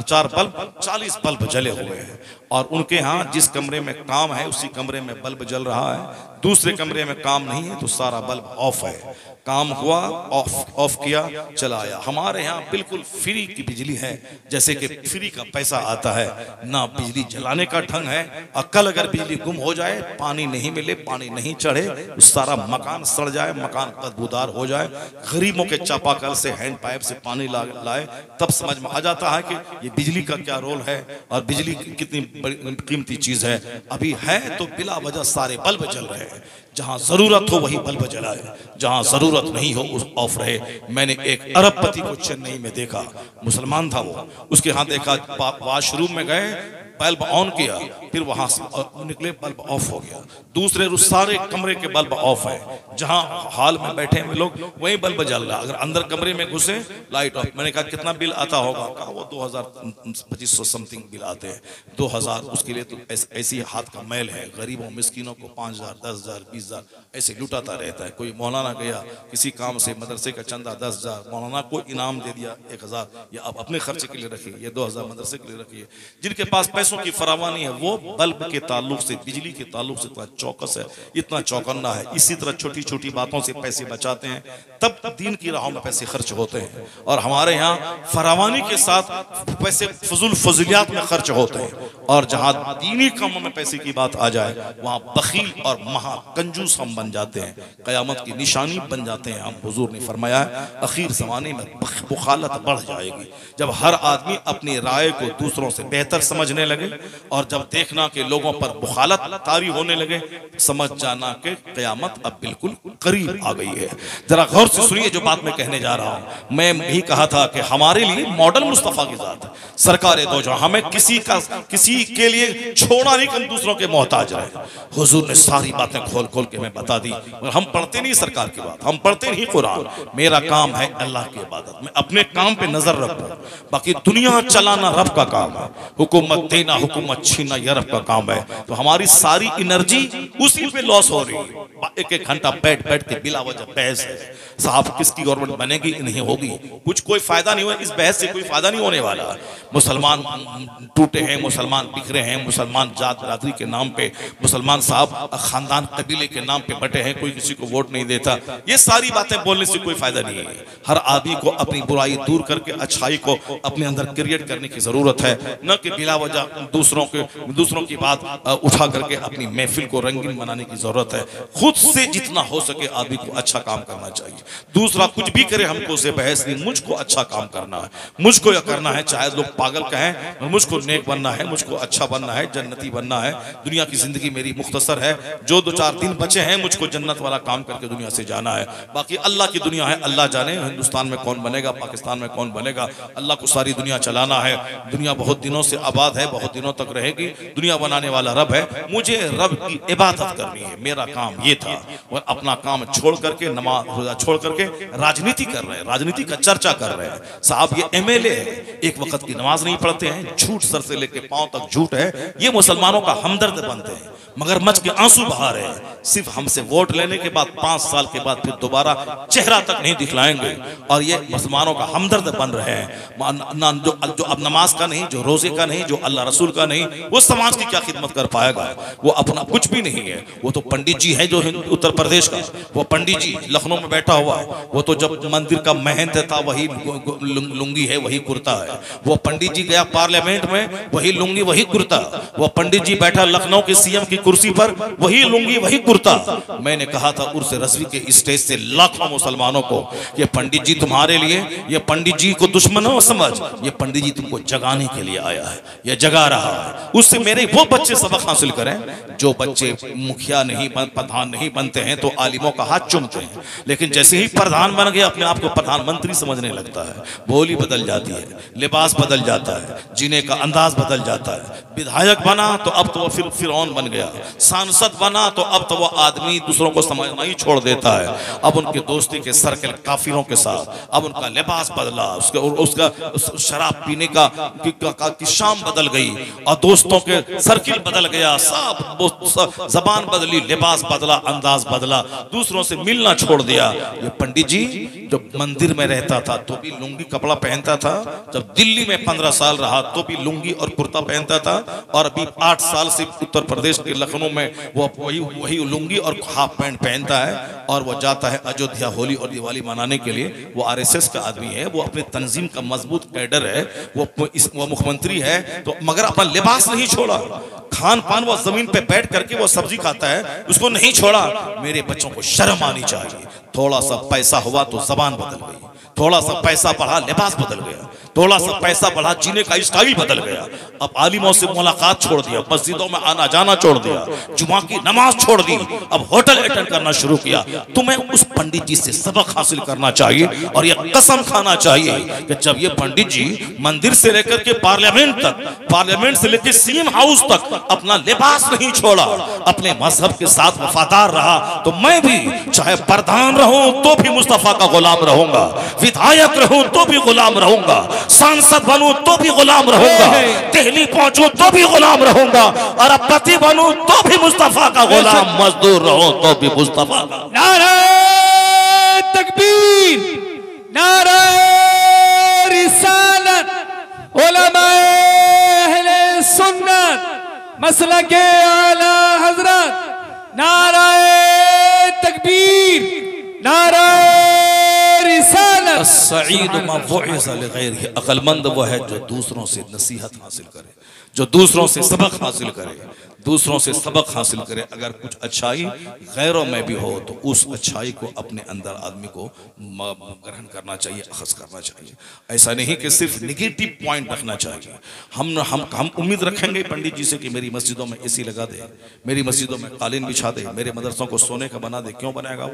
Speaker 1: 4 बल्ब, 40 बल्ब जले हुए हैं। और उनके यहाँ जिस कमरे में काम है उसी कमरे में बल्ब जल रहा है, दूसरे कमरे में काम नहीं है तो सारा बल्ब ऑफ है। काम हुआ, ऑफ किया, चलाया। हमारे यहाँ बिल्कुल फ्री की बिजली है, जैसे कि फ्री का पैसा आता है। ना बिजली जलाने का ढंग है। और कल अगर बिजली गुम हो जाए, पानी नहीं मिले, पानी नहीं चढ़े, सारा मकान सड़ जाए, मकान बदबूदार हो जाए, गरीबों के चापाकल से हैंड पाइप से पानी लाए, तब समझ में आ जाता है कि ये बिजली का क्या रोल है और बिजली कितनी कीमती चीज है। अभी है तो बिला वजह सारे बल्ब जल रहे हैं। जहां जरूरत हो वही बल्ब जलाए, जहां जरूरत नहीं हो उस ऑफ रहे। मैंने एक अरबपति को चेन्नई में देखा, मुसलमान था वो, उसके यहाँ देखा वॉशरूम में गए, बल्ब ऑन किया, फिर वहां से निकले, बल्ब ऑफ हो गया। दूसरे सारे कमरे के बल्ब ऑफ है। जहां हॉल में बैठे हैं लोग वही बल्ब जल रहा। अगर अंदर कमरे में घुसे, लाइट ऑफ। मैंने कहा कितना बिल आता होगा? कहा वो 2200 समथिंग बिल आते हैं। 2000 उसके लिए तो ऐसी हाथ का मैल है। गरीबों मिस्किनों को 5000, 10000, 20000 ऐसे लुटाता रहता है। कोई मौलाना गया किसी काम से, मदरसे का चंदा 10,000, मौलाना को इनाम दे दिया 1000, या आप अपने खर्चे के लिए रखिए, ये 2000 मदरसे के लिए रखिए। जिनके पास पैसों की फरावानी है वो बल्ब के ताल्लुक से, बिजली के ताल्लुक से इतना चौकस है, इतना चौकन्ना है। इसी तरह छोटी छोटी बातों से पैसे बचाते हैं, तब दीन की राहों में पैसे खर्च होते हैं। और हमारे यहाँ फरावानी के साथ पैसे फजूलियात में खर्च होते हैं। और जहाँ दीनी कामों में पैसे की बात आ जाए वहाँ बखील और महाकंजूस हम बन जाते हैं, कयामत की निशानी बन जाते हैं हम। हुजूर ने फरमाया आखिर ज़माने में बुखालत बढ़ जाएगी, जब हर आदमी अपनी राय को दूसरों से बेहतर समझने लगे और जब देखना कि लोगों पर बुखालत तारी होने लगे, समझ जाना कि कयामत अब बिल्कुल करीब आ गई है। जरा गौर से सुनिए जो बात मैं कहने जा रहा हूँ। मैं भी कहा था कि हमारे लिए मॉडल मुस्तफ़ा की ज़ात है, सरकार दो जहां। हमें किसी के लिए छोड़ा नहीं कि हम दूसरों के मोहताज रहे। हुजूर ने सारी बातें खोल खोल के मैं बता दी। और हम पढ़ते नहीं सरकार की बात, हम पढ़ते नहीं कुरान। मेरा काम है अल्लाह की इबादत, मैं अपने काम पे नजर रखूं। बाकी दुनिया चलाना रब का काम है, हुकूमत देना, हुकूमत छीना यह रब का काम है। तो हमारी सारी एनर्जी उसी पे लॉस हो रही है। एक एक घंटा बैठ बैठ के बिला वजह बहस है। साहब किसकी गवर्नमेंट बनेगी, नहीं होगी, कुछ कोई फायदा नहीं हुआ। इस बहस से कोई फायदा नहीं होने वाला। मुसलमान टूटे हैं, मुसलमान बिखरे हैं, मुसलमान जात बरादरी के नाम पे, मुसलमान साहब खानदान कबीले के नाम पे बटे हैं, कोई किसी को वोट नहीं देता। ये सारी बातें बोलने से कोई फायदा नहीं है। हर आदमी को अपनी बुराई दूर करके अच्छाई को अपने अंदर क्रिएट करने की जरूरत है, न कि बिला वजह दूसरों की बात उठा करके अपनी महफिल को रंगीन बनाने की जरूरत है। खुद से जितना हो सके आदमी को अच्छा काम करना चाहिए। दूसरा कुछ भी करे हमको उसे बहस नहीं, मुझको अच्छा काम करना है, मुझको यह करना है, चाहे लोग पागल कहें, और मुझको नेक बनना है, मुझको अच्छा बनना है, जन्नती बनना है। दुनिया की जिंदगी मेरी मुख्तसर है, जो 2-4 दिन बचे हैं मुझको जन्नत वाला काम करके दुनिया से जाना है। बाकी अल्लाह की दुनिया है, अल्लाह जाने हिंदुस्तान में कौन बनेगा, पाकिस्तान में कौन बनेगा। अल्लाह को सारी दुनिया चलाना है। दुनिया बहुत दिनों से आबाद है, बहुत दिनों तक रहेगी। दुनिया बनाने वाला रब है, मुझे रब की इबादत करनी है, मेरा काम ये था। और अपना काम छोड़ करके, नमाज रोजा छोड़ करके राजनीति कर रहे हैं, राजनीति का चर्चा कर रहे हैं। साहब ये एमएलए है, एक वक्त की नमाज नहीं पढ़ते हैं, झूठ सर से लेके पांव तक झूठ है। ये मुसलमानों का हमदर्द बनते हैं, मगरमच्छ के आंसू बहा रहे हैं। सिर्फ हमसे वोट लेने के बाद 5 साल के बाद फिर दोबारा चेहरा तक नहीं दिखलाएंगे। और ये मुसलमानों का हमदर्द बन रहे हैं। जो अब नमाज का नहीं, जो रोजे का नहीं, जो अल्लाह रसूल का नहीं, वो समाज की क्या खिदमत कर पाएगा? वो अपना कुछ भी नहीं है। वो तो पंडित जी है जो उत्तर प्रदेश का, वो पंडित जी लखनऊ में बैठा हुआ, वो तो जब मंदिर का महंत था वही लुंगी है, वही कुर्ता है। वो पंडित जी गया पार्लियामेंट में, वही लुंगी वही कुर्ता। वो पंडित जी बैठा लखनऊ के सीएम की कुर्सी पर, वही लुंगी वही कुर्ता। मैंने कहा था उर्स रज़वी के स्टेज से लाखों मुसलमानों को, ये पंडित जी तुम्हारे लिए, ये पंडित जी को दुश्मन हो समझ, ये पंडित जी तुमको जगाने के लिए आया है, ये जगा रहा है। उससे मेरे वो बच्चे सबक हासिल करें जो बच्चे मुखिया नहीं प्रधान नहीं बनते हैं तो आलिमों का हाथ चूमते हैं, लेकिन जैसे ही प्रधान बन गया अपने आप को प्रधानमंत्री समझने लगता है। बोली बदल जाती है, लिबास बदल जाता है, जीने का अंदाज बदल जाता है। विधायक बना तो अब तो वो फिर फिरौन बन गया, सांसद बना तो अब तो वो आदमी दूसरों को समझना ही छोड़ देता है। अब उनके दोस्ती के सर्कल काफिरों के साथ, अब उनका लिबास बदला, उसका शराब पीने की शाम बदल गई और दोस्तों के सर्किल बदल गया, सब जबान बदली, लिबास बदला, अंदाज बदला, दूसरों से मिलना छोड़ दिया। ये पंडित जी जब मंदिर में रहता था तो भी लुंगी कपड़ा पहनता था, जब दिल्ली में 15 साल रहा तो भी लुंगी और कुर्ता पहनता था, और अभी 8 साल से उत्तर प्रदेश के लखनऊ में वो वही लुंगी और हाफ पैंट पहनता है और वो जाता है अयोध्या होली और दिवाली मनाने के लिए। वो आरएसएस का आदमी है, वो अपने तंजीम का मजबूत कैडर है, वो मुख्यमंत्री है, तो मगर अपना लिबास नहीं छोड़ा। खान पान वो जमीन पे बैठ करके वो सब्जी खाता है, उसको नहीं छोड़ा। मेरे बच्चों को शर्म आनी चाहिए। थोड़ा सा पैसा हुआ तो जबान बदल गई, थोड़ा सा पैसा बढ़ा लिबास बदल गया, थोड़ा सा पैसा बढ़ा जीने का स्टाइल बदल गया। अब आलिमों से मुलाकात छोड़ दिया, मस्जिदों में आना जाना छोड़ दिया, जुमा की नमाज छोड़ दी, अब होटल अटेंड करना शुरू किया। तुम्हें उस पंडित जी से सबक हासिल करना चाहिए और यह कसम खाना चाहिए कि जब ये पंडित जी मंदिर से लेकर के पार्लियामेंट तक, पार्लियामेंट से लेकर सीएम हाउस तक अपना लिबास नहीं छोड़ा, अपने मजहब के साथ वफादार रहा, तो मैं भी चाहे प्रधान रहूं तो भी मुस्तफा का गुलाम रहूंगा, विधायक रहूं तो भी गुलाम रहूंगा, सांसद बनूं तो भी गुलाम रहूंगा, दिल्ली पहुंचूं तो भी गुलाम रहूंगा, और अब पति बनूं तो भी मुस्तफा का गुलाम, मजदूर रहूं तो भी मुस्तफा का।
Speaker 2: नारे तकबीर, नारे रिसालत, उलमाए अहले सुन्नत, मसलके आला हजरत, नारे तकबीर, नारे
Speaker 1: अक्लमंद वो है जो दूसरों से नसीहत हासिल करे, जो दूसरों से सबक हासिल करे, दूसरों से सबक हासिल करे। अगर कुछ अच्छाई गैरों में भी हो तो उस अच्छाई को अपने अंदर आदमी को ग्रहण करना चाहिए, अखज़ करना चाहिए। ऐसा नहीं कि सिर्फ निगेटिव पॉइंट रखना चाहिए। हम उम्मीद रखेंगे पंडित जी से कि मेरी मस्जिदों में एसी लगा दे, मेरी मस्जिदों में कालीन बिछा दे, मेरे मदरसों को सोने का बना दे। क्यों बनाएगा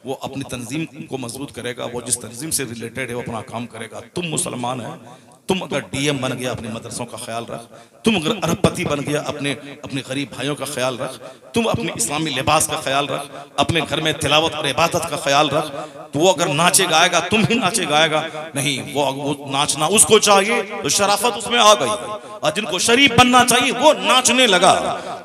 Speaker 1: वो अपनी तंजीम को मजबूत करेगा, वो जिस तंजीम से रिलेटेड है वो अपना काम करेगा। तुम मुसलमान है, तुम अगर डीएम बन गया अपने मदरसों का ख्याल रख, तुम अगर अरबपति बन गया अपने गरीब भाइयों का ख्याल रख, तुम अपने इस्लामी लिबास का ख्याल रख, अपने घर में तिलावत और इबादत का ख्याल रख। तो वो अगर नाचे गाएगा तुम ही नाचे गाएगा नहीं, वो नाचना उसको चाहिए तो शराफत उसमें आ गई, और जिनको शरीफ बनना चाहिए वो नाचने लगा।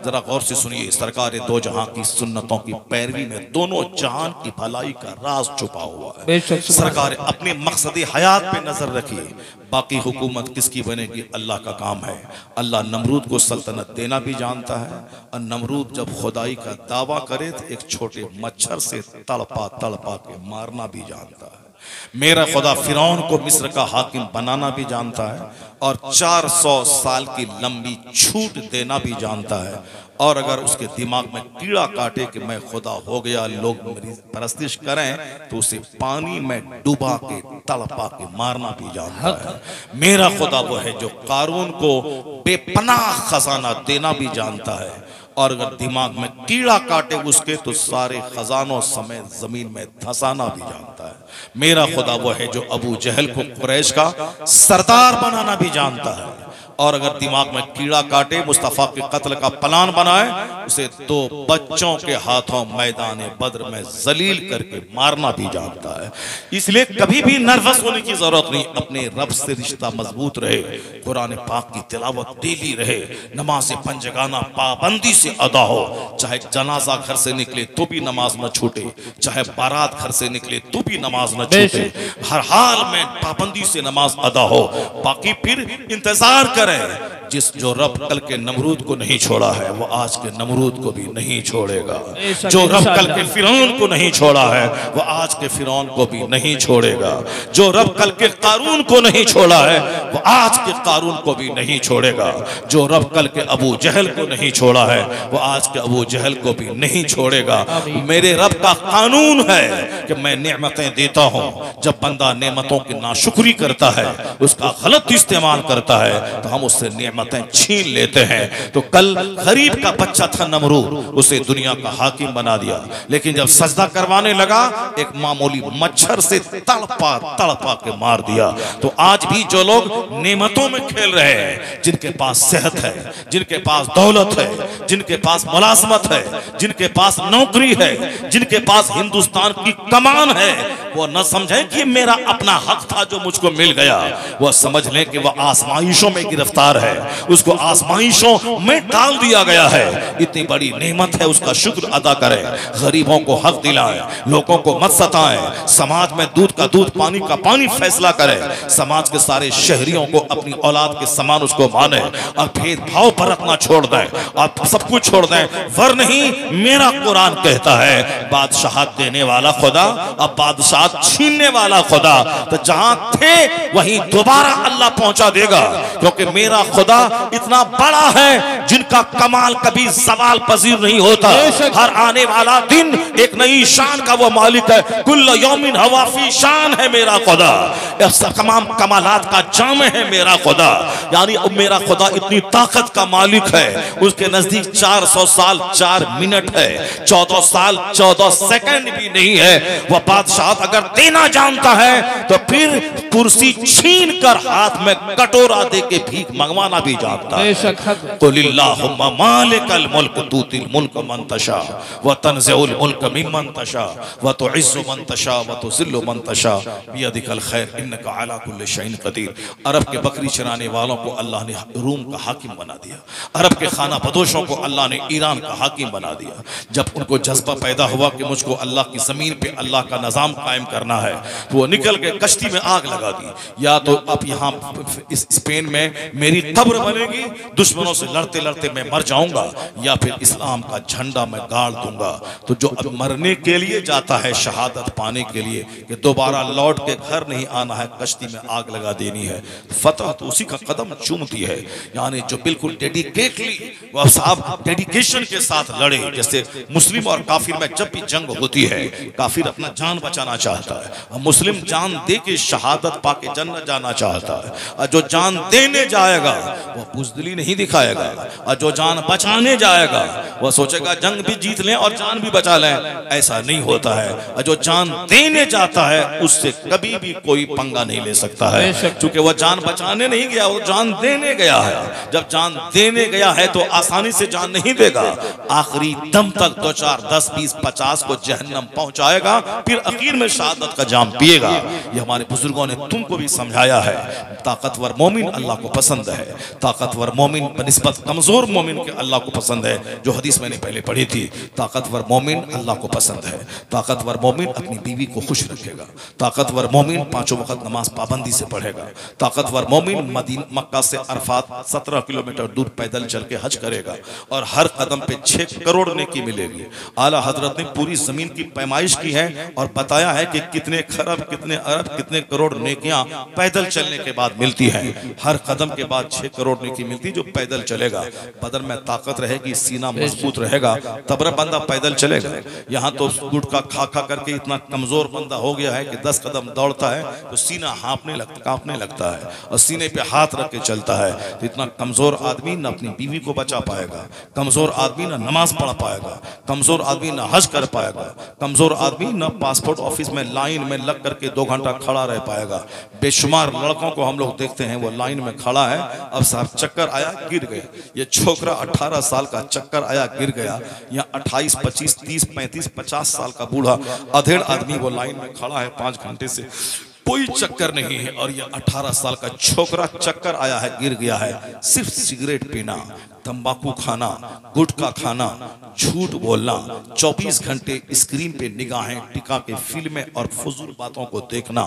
Speaker 1: जरा गौर से सुनिए, सरकार दो जहां की सुन्नतों की पैरवी में दोनों जहान की भलाई का राज छुपा हुआ है। सरकार अपने मकसद हयात पे नजर रखिए, बाकी हुकूमत किसकी बनेगी अल्लाह का काम है। अल्लाह नमरूद को सल्तनत देना भी जानता है, और नमरूद जब खुदाई का दावा करे तो एक छोटे मच्छर से तड़पा तड़पा के मारना भी जानता है। मेरा खुदा फिरौन को मिस्र का हाकिम बनाना भी जानता है, और 400 साल की लंबी छूट देना भी जानता है। और अगर उसके दिमाग में कीड़ा काटे कि मैं खुदा हो गया, लोग मेरी परस्तिश करें, तो उसे पानी में डुबा के तड़पा के मारना भी जानता है। मेरा खुदा वो है जो कारून को बेपनाह खजाना देना भी जानता है, और अगर दिमाग में कीड़ा काटे उसके तो सारे खजानों समेत जमीन में धंसाना भी जानता है। मेरा खुदा वो है जो अबू जहल को कुरैश का सरदार बनाना भी जानता है, और अगर दिमाग में कीड़ा काटे मुस्तफा के कत्ल का प्लान बनाए, उसे 2 बच्चों के हाथों मैदान बद्र में जलील करके मारना भी जानता है। इसलिए कभी भी नर्वस होने की जरूरत नहीं, अपने रब से रिश्ता मजबूत रहे, कुरान पाक की तिलावत डेली रहे, नमाज पंजगाना पाबंदी से अदा हो, चाहे जनाजा घर से निकले तो भी नमाज न छूटे, चाहे बारात घर से निकले तो भी नमाज न छूटे, हर हाल में पाबंदी से नमाज अदा हो। बाकी फिर इंतजार कर जो रब कल के नमरूद को नहीं छोड़ा है वो आज के नमरूद को भी नहीं छोड़ेगा। जो रब कल के फिरौन को नहीं छोड़ा है वो आज के फिरौन को भी नहीं छोड़ेगा। जो रब कल के कारून को नहीं छोड़ा है वो आज के कारून को भी नहीं छोड़ेगा। जो रब कल के अबू जहल को नहीं छोड़ा है वो आज के अबू जहल को भी नहीं छोड़ेगा। मेरे रब का कानून है कि मैं नेमतें देता हूं, जब बंदा नेमतों की नाशुक्री करता है, उसका गलत इस्तेमाल करता है तो हम उससे नेमतें छीन लेते हैं। तो कल गरीब का बच्चा था नमरूद, उसे दुनिया का हाकिम बना दिया, लेकिन जब सजदा करवाने लगा एक मामूली मच्छर से तड़पा तड़पा के मार दिया। तो आज भी जो लोग नेमतों में खेल रहे हैं, जिनके पास सेहत है, जिनके पास दौलत है, जिनके पास मुलाजमत है, जिनके पास नौकरी है, जिनके पास हिंदुस्तान की कमान है, वो न समझें कि मेरा अपना हक था जो मुझको मिल गया, वो समझ लें कि वह आसमाइशों में गिरफ्तार है, उसको आसमाइशों में डाल दिया गया है। इतनी बड़ी नेमत है, उसका शुक्र अदा करें, गरीबों को हक दिलाएं, लोगों को मत सताएं, समाज में दूध का दूध पानी का पानी फैसला करें, समाज के सारे शहरियों को अपनी औलाद के समान उसको माने और भेदभाव बरतना छोड़ दें और सब कुछ छोड़ दें। वर नहीं, मेरा कुरान कहता है बादशाहत देने वाला खुदा और बादशाहत छीनने वाला खुदा, तो जहां थे वहीं दोबारा अल्लाह पहुंचा देगा, क्योंकि मेरा खुदा इतना बड़ा है जिनका कमाल कभी सवाल पजीर नहीं होता। हर आने वाला दिन एक नई शान का वो मालिक है। कुल्ल यौमिन हवा फी शान है मेरा खुदा, तमाम कमालात का जाम है मेरा खुदा। यानी मेरा खुदा इतनी ताकत का मालिक है, उसके नजदीक 400 साल 4 मिनट है, 14 साल 14 सेकंड भी नहीं है। वह बादशाह अगर देना जानता है तो फिर कुर्सी छीन कर हाथ में कटोरा दे के भीख मंगवाना भी जानता है। कुलिल्लाहुम्मा मालिकल मुल्क तूतिल मुल्क मन तशा व तनज़िउल मुल्क मिम्मन तशा व तुइज़्ज़ु मन तशा व तुज़िल्लु मन तशा बियदिकल खैर इन्नका अला कुल्लि शैइन क़दीर। अरब के बकरी चराने वालों को अल्लाह ने रूम का हाकिम बना दिया, अरब के खाना बदोशों को अल्लाह ने ईरान का हाकिम बना दिया। जब उनको जज्बा पैदा हुआ कि मुझको अल्लाह की जमीन पे अल्लाह का निजाम कायम करना है, तो वो निकल के कश्ती में आग लगा दी, या तो अब यहाँ इस स्पेन में मेरी कब्र बनेगी, दुश्मनों से लड़ते लड़ते मैं मर जाऊंगा, या फिर इस्लाम का झंडा मैं गाड़ दूंगा। तो जो अब मरने के लिए जाता है शहादत पाने के लिए कि दोबारा लौट के घर नहीं आना है, कश्ती में आग लगा देनी है, फतह तो उसी का कदम चूमती है। यानी जो बिल्कुल डेडिकेटली वह साहब डेडिकेशन के साथ लड़े, जैसे मुस्लिम और काफिर में जब भी जंग होती है, काफिर अपना जान बचाना चाहता है और मुस्लिम जान दे के शहादत पाके जन्नत जाना चाहता है। और जो जान देने जाएगा वह बुज़दिली नहीं दिखाएगा, और जो जान बचाने जाएगा वह सोचेगा जंग भी जीत लें और जान भी बचा लें। ऐसा नहीं होता है। और जो जान देने जाता है उससे कभी भी कोई पंगा नहीं ले सकता है, क्योंकि वह जान बचाने नहीं गया, वो जान देने गया है। जब जान देने गया है तो आसानी से जान नहीं देगा, आखिरी दम तक 2 4 10 20 50 को जहन्नम पहुंचाएगा, फिर आखिर में शहादत का जाम पिएगा। ये हमारे बुजुर्गों ने तुमको भी समझाया है। ताकतवर मोमिन अल्लाह को पसंद है, ताकतवर मोमिन बनिस्बत कमजोर मोमिन के अल्लाह को पसंद है। जो हदीस मैंने पहले पढ़ी थी, ताकतवर मोमिन अल्लाह को पसंद है, ताकतवर मोमिन अपनी बीवी को खुश रखेगा, ताकतवर मोमिन 5 वक्त नमाज पाबंदी से पढ़ेगा, ताकतवर मोमिन मक्का से अरफात 17 किलोमीटर दूर पैदल चल के हज करेगा और हर कदम पे 6 करोड़ नेकी मिलेगी। आला हजरत ने पूरी जमीन की पैमाइश की है और बताया है कि कितने खरब, कितने अरब, कितने करोड़ नेकियां पैदल चलने के बाद मिलती हैं। हर कदम के बाद 6 करोड़ नेकी मिलती जो पैदल चलेगा। बदन में ताकत रहेगी, सीना मजबूत रहेगा, तब बंदा पैदल चलेगा। यहाँ तो गुटखा खा खा करके इतना कमजोर बंदा हो गया है कि 10 कदम दौड़ता है तो सीना कांपने लगता है और सीने पे हाथ रख के चलता है। तो इतना कमजोर आदमी न अपनी बीवी को बचा पाएगा, कमजोर आदमी न नमाज पढ़ पाएगा, कमजोर आदमी न हज कर पाएगा, कमजोर आदमी न पासपोर्ट ऑफिस में लाइन में लग करके 2 घंटा खड़ा रह पाएगा। बेशुमार लड़कों को हम लोग देखते हैं वो लाइन में खड़ा है, अब साहब चक्कर आया गिर गया। ये छोकरा 18 साल का चक्कर आया गिर गया, या 28 25 30 35 50 साल का बूढ़ा अधेड़ आदमी वो लाइन में खड़ा है 5 घंटे से, कोई चक्कर नहीं है। और ये 18 साल का छोकरा चक्कर आया है गिर गया है। सिर्फ सिगरेट पीना, तंबाकू खाना, गुटखा खाना, झूठ बोलना, 24 घंटे स्क्रीन पे निगाहें टिका के फिल्में और फजूल बातों को देखना।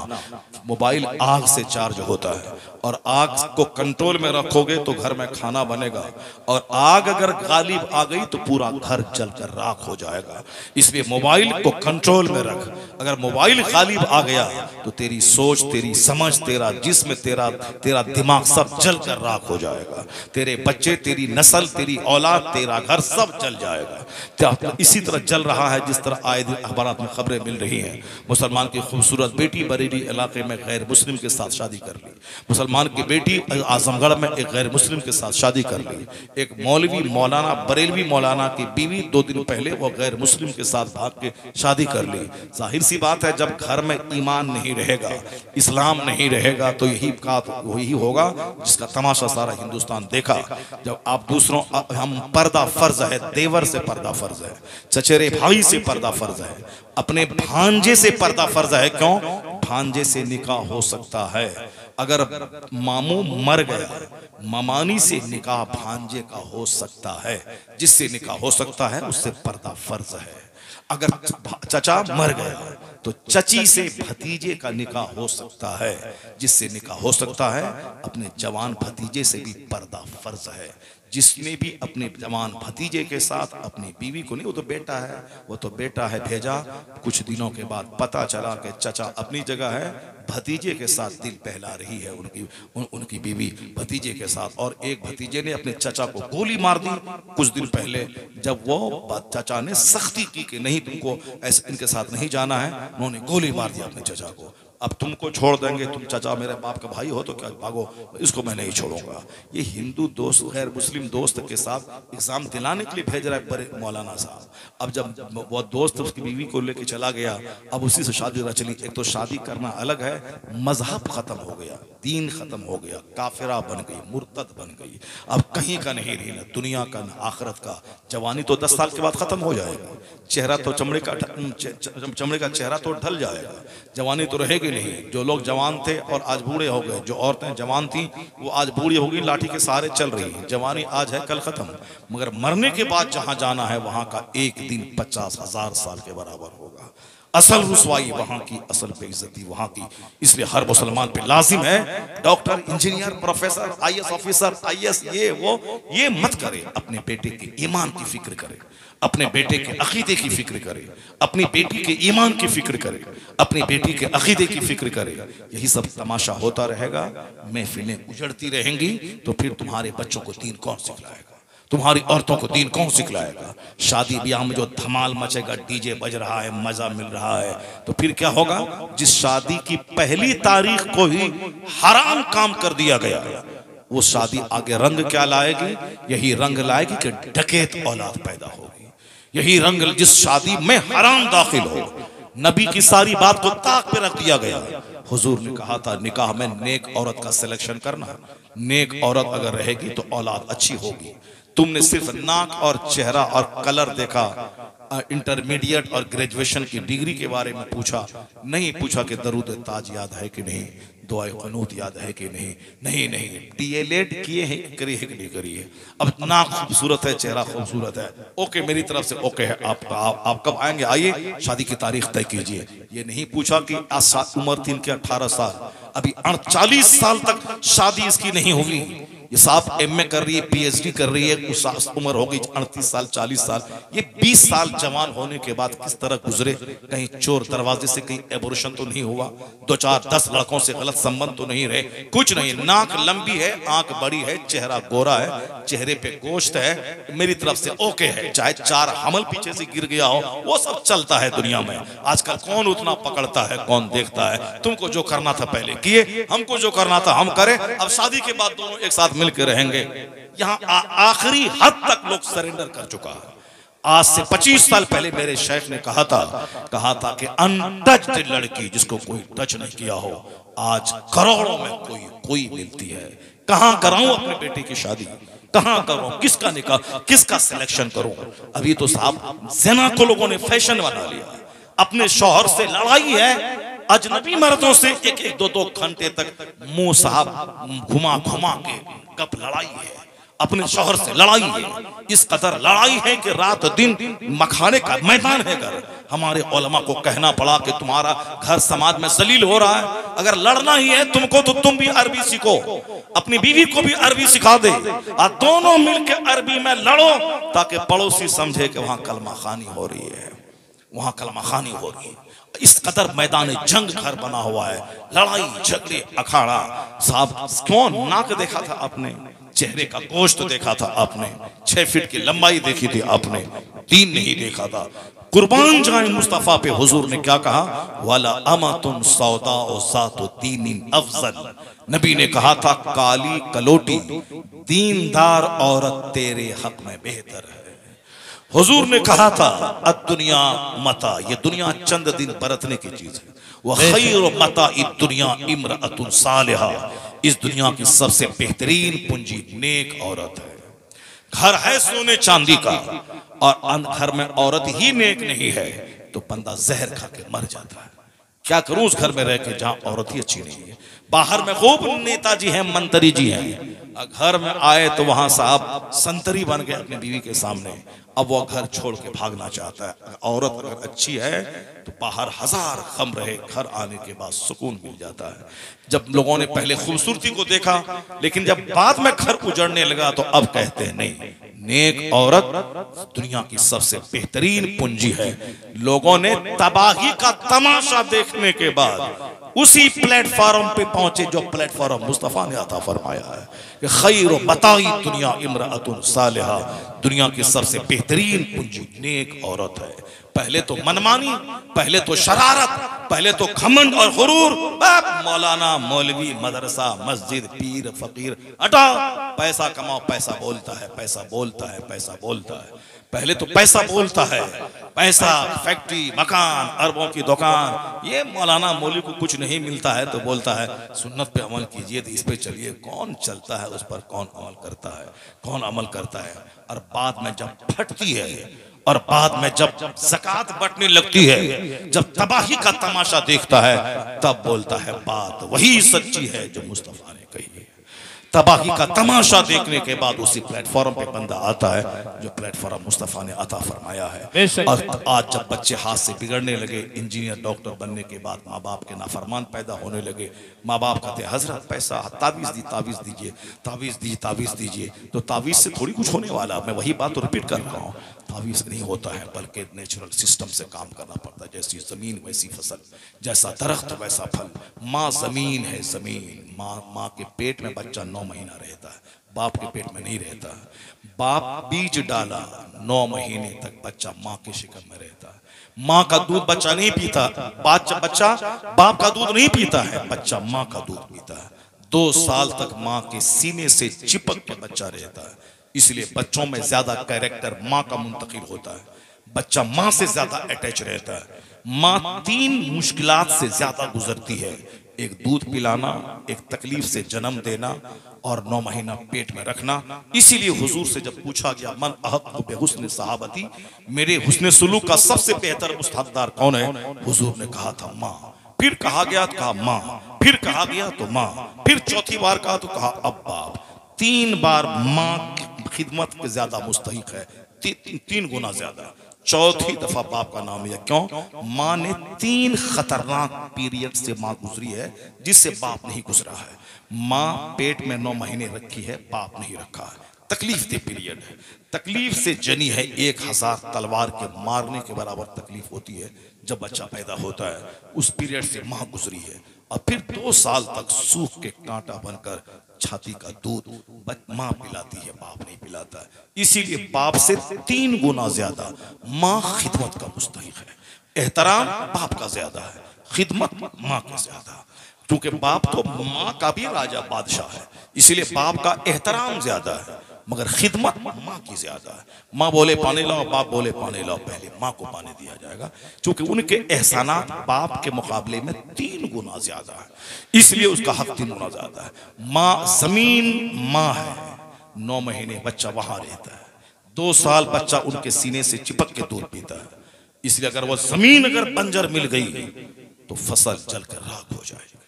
Speaker 1: मोबाइल आग से चार्ज होता है और आग को कंट्रोल में रखोगे तो घर में खाना बनेगा, और आग अगर गालिब आ गई तो पूरा घर जलकर राख हो जाएगा। इसलिए मोबाइल को कंट्रोल में रख। अगर मोबाइल गालिब आ गया तो तेरी सोच, तेरी समझ, तेरा जिस्म, तेरा दिमाग सब जलकर राख हो जाएगा। तेरे बच्चे, तेरी नस्ल, तेरी औलाद, तेरा घर सब जल जाएगा। इसी तरह जल रहा है जिस तरह आए दिन अखबारात में खबरें मिल रही हैं। मुसलमान की खूबसूरत बेटी बरेली इलाके में गैर मुस्लिम के साथ शादी कर ली। मुसलमान की बेटी आजमगढ़ में एक गैर मुस्लिम के साथ शादी कर ली। एक मौलवी मौलाना, बरेलवी मौलाना की बीवी 2 दिन पहले वो गैर मुस्लिम के साथ भाग के शादी कर ली। जाहिर सी बात है, जब घर में ईमान नहीं रहेगा, इस्लाम नहीं रहेगा, तो वही होगा जिसका तमाशा सारा हिंदुस्तान देखा। जब आप दूसरों, हम पर्दा फर्ज है, देवर से पर्दा फर्ज है, चचेरे भाई से पर्दा फर्ज है, अपने भांजे से पर्दा फर्ज है। क्यों? भांजे से निकाह हो सकता है। अगर मामू मर गया, मामानी से निकाह भांजे का हो सकता है। जिससे निकाह हो सकता है उससे पर्दा फर्ज है। अगर चचा मर गया तो चची से भतीजे का निकाह हो सकता है। जिससे निकाह हो सकता है, अपने जवान भतीजे से भी पर्दा फर्ज है। जिसने भी अपने जवान भतीजे के साथ अपनी बीवी को, नहीं वो तो बेटा है, भेजा, कुछ दिनों के बाद पता चला कि चचा अपनी जगह है, भतीजे के साथ दिल बहला रही है उनकी बीवी भतीजे के साथ। और एक भतीजे ने अपने चचा को गोली मार दी कुछ दिन पहले। जब वो चचा ने सख्ती की कि नहीं, तुमको ऐसे इनके साथ नहीं जाना है, उन्होंने गोली मार दिया अपने चचा को। अब तुमको छोड़ देंगे, तुम चचा मेरे बाप का भाई हो तो क्या, भागो, इसको मैं नहीं छोड़ूंगा। ये हिंदू दोस्त गैर मुस्लिम दोस्त के साथ एग्जाम दिलाने के लिए भेज रहा है बड़े मौलाना साहब। अब जब वो दोस्त उसकी बीवी को लेके चला गया, अब उसी से शादी चली। एक तो शादी करना अलग है, मजहब खत्म हो गया, दीन खत्म हो गया, काफिरा बन गई, मुर्तद बन गई। अब कहीं का नहीं रही, ना दुनिया का ना आखिरत का। जवानी तो 10 साल के बाद खत्म हो जाएगा, चेहरा तो चमड़े का चेहरा तो ढल जाएगा, जवानी तो रहेगी नहीं। जो लोग जवान थे और आज बूढ़े हो गए, जो औरतें जवान थी वो आज बूढ़ी हो गई, लाठी के सहारे चल रही है। जवानी आज है, कल खत्म। मगर मरने के बाद जहां जाना है वहां का एक दिन 50,000 साल के बराबर होगा। असल रुसवाई वहां की, असल बेइज्जती वहां की। इसलिए हर मुसलमान पे लाजिम है, doctor, engineer, professor, IAS officer, IS, ये मत करे। अपने बेटे के ईमान की फिक्र करे, अपने बेटे के अकीदे की फिक्र करे, अपनी बेटी के ईमान की फिक्र करे, अपनी बेटी के अकीदे की फिक्र करे। यही सब तमाशा होता रहेगा, महफिलें उजड़ती रहेंगी, तो फिर तुम्हारे बच्चों को दीन कौन सिखलाएगा? तुम्हारी औरतों को दीन कौन सिखलाएगा? शादी ब्याह में जो धमाल मचेगा, डीजे बज रहा है, मजा मिल रहा है, तो फिर क्या होगा? जिस शादी की पहली तारीख को ही हराम काम कर दिया गया, वो शादी आगे रंग क्या लाएगी? यही रंग लाएगी कि डकैत औलाद पैदा होगी। यही रंग, जिस शादी में हराम दाखिल हो, नबी की सारी बात को ताक पे रख दिया गया। हुजूर ने कहा था, निकाह में नेक औरत का सिलेक्शन करना। नेक औरत अगर रहेगी तो औलाद अच्छी होगी। तुमने सिर्फ नाक और चेहरा और कलर देखा, इंटरमीडिएट और ग्रेजुएशन की डिग्री के बारे में पूछा, नहीं पूछा कि दरूद ताज याद है कि नहीं, दुआए क़ुनूत याद है कि नहीं। नहीं DLED किए हैं, करिए कि नहीं करिए। अब नाक खूबसूरत है, चेहरा खूबसूरत है, ओके, मेरी तरफ से ओके है। आप कब आएंगे? आइए, शादी की तारीख तय कीजिए। ये नहीं पूछा कि आज उम्र थी इनके 18 साल, अभी 40 साल तक शादी इसकी नहीं होगी। ये साहब MA कर रही है, PhD कर रही है, उम्र हो गई 38 साल, 40 साल। ये 20 साल जवान होने के बाद किस तरह गुजरे? कहीं चोर दरवाजे से कहीं एबोर्शन तो नहीं हुआ? 2, 4, 10 लड़कों से गलत संबंध तो नहीं रहे? कुछ नहीं। नाक लंबी है, आंख बड़ी है, चेहरा गोरा है, चेहरे पे गोश्त है, मेरी तरफ से ओके है। चाहे 4 हमल पीछे से गिर गया हो, वो सब चलता है दुनिया में। आजकल कौन उतना पकड़ता है, कौन देखता है? तुमको जो करना था पहले किए, हमको जो करना था हम करें। अब शादी के बाद दोनों एक साथ मिलकर रहेंगे। यहां आखिरी हद तक लोग सरेंडर कर चुका है। आज से 25 साल पहले मेरे शेख ने कहा था कि अनटच्ड लड़की जिसको कोई टच नहीं किया हो, आज करोड़ों में कोई मिलती है। कहां कराऊं अपने बेटे की शादी? कहां करूं? किसका निकाह, किसका सिलेक्शन करूं? अभी तो साहब ज़िना को लोगों ने फैशन बना लिया। अपने शौहर से लड़ाई है, अजनबी मर्दों से 1-1, 2-2 घंटे तक मुंह साहब घुमा के कब लड़ाई है। अपने शौहर से लड़ाई है, इस कदर लड़ाई है कि रात दिन मखाने का मैदान है घर। हमारे उलमा को कहना पड़ा कि तुम्हारा घर समाज में जलील हो रहा है, अगर लड़ना ही है तुमको तो तुम भी अरबी सीखो, अपनी बीवी को भी अरबी सिखा दे और दोनों मिलकर अरबी में लड़ो, ताकि पड़ोसी समझे कि वहां कलमा खानी हो रही है, वहां कलमा खानी हो रही है। इस कदर मैदान जंग घर बना हुआ है, लड़ाई झगड़े अखाड़ा। साहब क्यों नाक देखा था आपने, चेहरे का गोश्त देखा था आपने, 6 फीट की लंबाई देखी थी आपने, दीन नहीं देखा था। कुर्बान जाए मुस्तफा पे हुजूर ने क्या कहा, वाला अमातुन सौदा ओ सातो दीनिन अफजल। नबी ने कहा था काली कलोटी दीनदार औरत तेरे हक में बेहतर है। हुजूर ने कहा था अद्दुनिया मता, ये दुनिया चंद दिन बरतने की चीज है। वह खैर मता दुनिया इमरातुन सालिहा, इस दुनिया की सबसे बेहतरीन पूंजी नेक औरत है। घर है सोने चांदी का और घर में औरत ही नेक नहीं है तो बंदा जहर खा के मर जाता है। क्या करूं उस घर में रह के जहां औरत ही अच्छी नहीं है। बाहर में खूब नेताजी हैं, मंत्री जी हैं, घर में आए तो वहां साहब संतरी बन गए अपनी बीवी के सामने। अब वो घर छोड़ के भागना चाहता है। औरत अगर अच्छी है तो बाहर हजार गम रहे, घर आने के बाद सुकून मिल जाता है। जब लोगों ने पहले खूबसूरती को देखा, लेकिन जब बाद में घर उजड़ने लगा तो अब कहते हैं नहीं, नेक औरत दुनिया की सबसे बेहतरीन पूंजी है। लोगों ने तबाही का तमाशा देखने के बाद उसी प्लेटफॉर्म पे पहुंचे जो प्लेटफॉर्म मुस्तफा ने अता फरमाया है कि खैर बताई दुनिया इमरातुन सालिहा, दुनिया की सबसे बेहतरीन पूंजी नेक औरत है। पहले तो मनमानी, पहले तो शरारत, पहले तो घमंड और गुरूर, मौलाना मौलवी मदरसा मस्जिद पीर फकीर हटा, पैसा कमाओ, पैसा बोलता है, पैसा बोलता है, पैसा बोलता है। पहले तो पैसा बोलता है, पैसा, फैक्ट्री, मकान, अरबों की दुकान। ये मौलाना मौलवी को कुछ नहीं मिलता है तो बोलता है सुन्नत पे अमल कीजिए, इस पे चलिए। कौन चलता है उस पर, कौन अमल करता है, कौन अमल करता है। और बाद में जब फटती है और बाद में जब ज़कात बंटने लगती है, जब तबाही का तमाशा देखता है, तब बोलता है बात वही सच्ची है जो मुस्तफा ने कही है। तबाही का तमाशा देखने के बाद उसी प्लेटफॉर्म पे बंदा आता है जो प्लेटफॉर्म मुस्तफा ने अता फरमाया है। और आज जब बच्चे हाथ से बिगड़ने लगे, इंजीनियर डॉक्टर बनने के बाद माँ बाप के नाफरमान पैदा होने लगे, माँ बाप कहते हजरत पैसा तावीज़ दी, तावीज़ दीजिए, तावीज़ दीजिए, तावीज़ दीजिए। तो तावीज़ से थोड़ी कुछ होने वाला, मैं वही बात तो रिपीट कर रहा हूँ। तावीज़ नहीं होता है, बल्कि नेचुरल सिस्टम से काम करना पड़ता है। जैसी जमीन वैसी फसल, जैसा दरख्त वैसा फल। माँ जमीन है, जमीन। माँ के पेट में बच्चा 9 महीना रहता है, बाप के पेट में नहीं रहता है। बाप बीज डाला, 9 महीने तक बच्चा माँ के शिकम में रहता है। माँ का दूध बच्चा नहीं पीता, बच्चा बाप का दूध नहीं पीता है, बच्चा माँ का दूध पीता है। 2 साल तक माँ के सीने से चिपक के बच्चा रहता है। इसलिए बच्चों में ज्यादा कैरेक्टर माँ का मुंतकिल होता है, बच्चा माँ से ज्यादा अटैच रहता है। माँ 3 मुश्किलात से ज्यादा गुजरती है, एक दूध पिलाना, एक तकलीफ से जन्म देना और 9 महीना पेट में रखना। इसीलिए हुजूर से जब पूछा गया मन अहक़्क़ु बिहुस्न सहाबती, मेरे हुस्न सुलूक का सबसे बेहतर मुस्तहक़दार कौन है, हुजूर ने कहा था माँ। फिर कहा गया तो कहा माँ, फिर कहा गया तो माँ, फिर चौथी बार कहा तो कहा अब बाप। 3 बार माँ की खिदमत के ज्यादा मुस्तहिक है, 3 गुना ज्यादा। चौथी दफा बाप का नाम लिया, क्यों? माँ ने 3 खतरनाक पीरियड से माँ गुजरी है जिससे बाप नहीं गुजरा है। माँ पेट में 9 महीने रखी है, बाप नहीं रखा है। तकलीफ दे पीरियड है, तकलीफ से जनी है। 1000 तलवार के मारने के बराबर तकलीफ होती है जब बच्चा पैदा होता है। उस पीरियड से माँ गुजरी है और फिर 2 साल तक सूख के कांटा बनकर छाती का दूध माँ पिलाती है, बाप नहीं पिलाता है। इसीलिए बाप से 3 गुना ज्यादा माँ खिदमत का मुस्तहिक है। एहतराम बाप का ज्यादा है, खिदमत माँ का ज्यादा। क्योंकि बाप तो माँ का भी राजा बादशाह है, इसीलिए बाप का एहतराम ज्यादा है, मगर खिदमत माँ की ज्यादा है। माँ बोले पानी लाओ, बाप बोले पानी लाओ, पहले माँ को पानी दिया जाएगा, क्योंकि उनके एहसानात बाप के मुकाबले में 3 गुना ज्यादा है, इसलिए उसका हक 3 गुना ज्यादा है। माँ जमीन माँ है, 9 महीने बच्चा वहां रहता है, 2 साल बच्चा उनके सीने से चिपक के दूध पीता है। इसलिए अगर वो जमीन अगर बंजर मिल गई तो फसल जलकर राख हो जाएगी।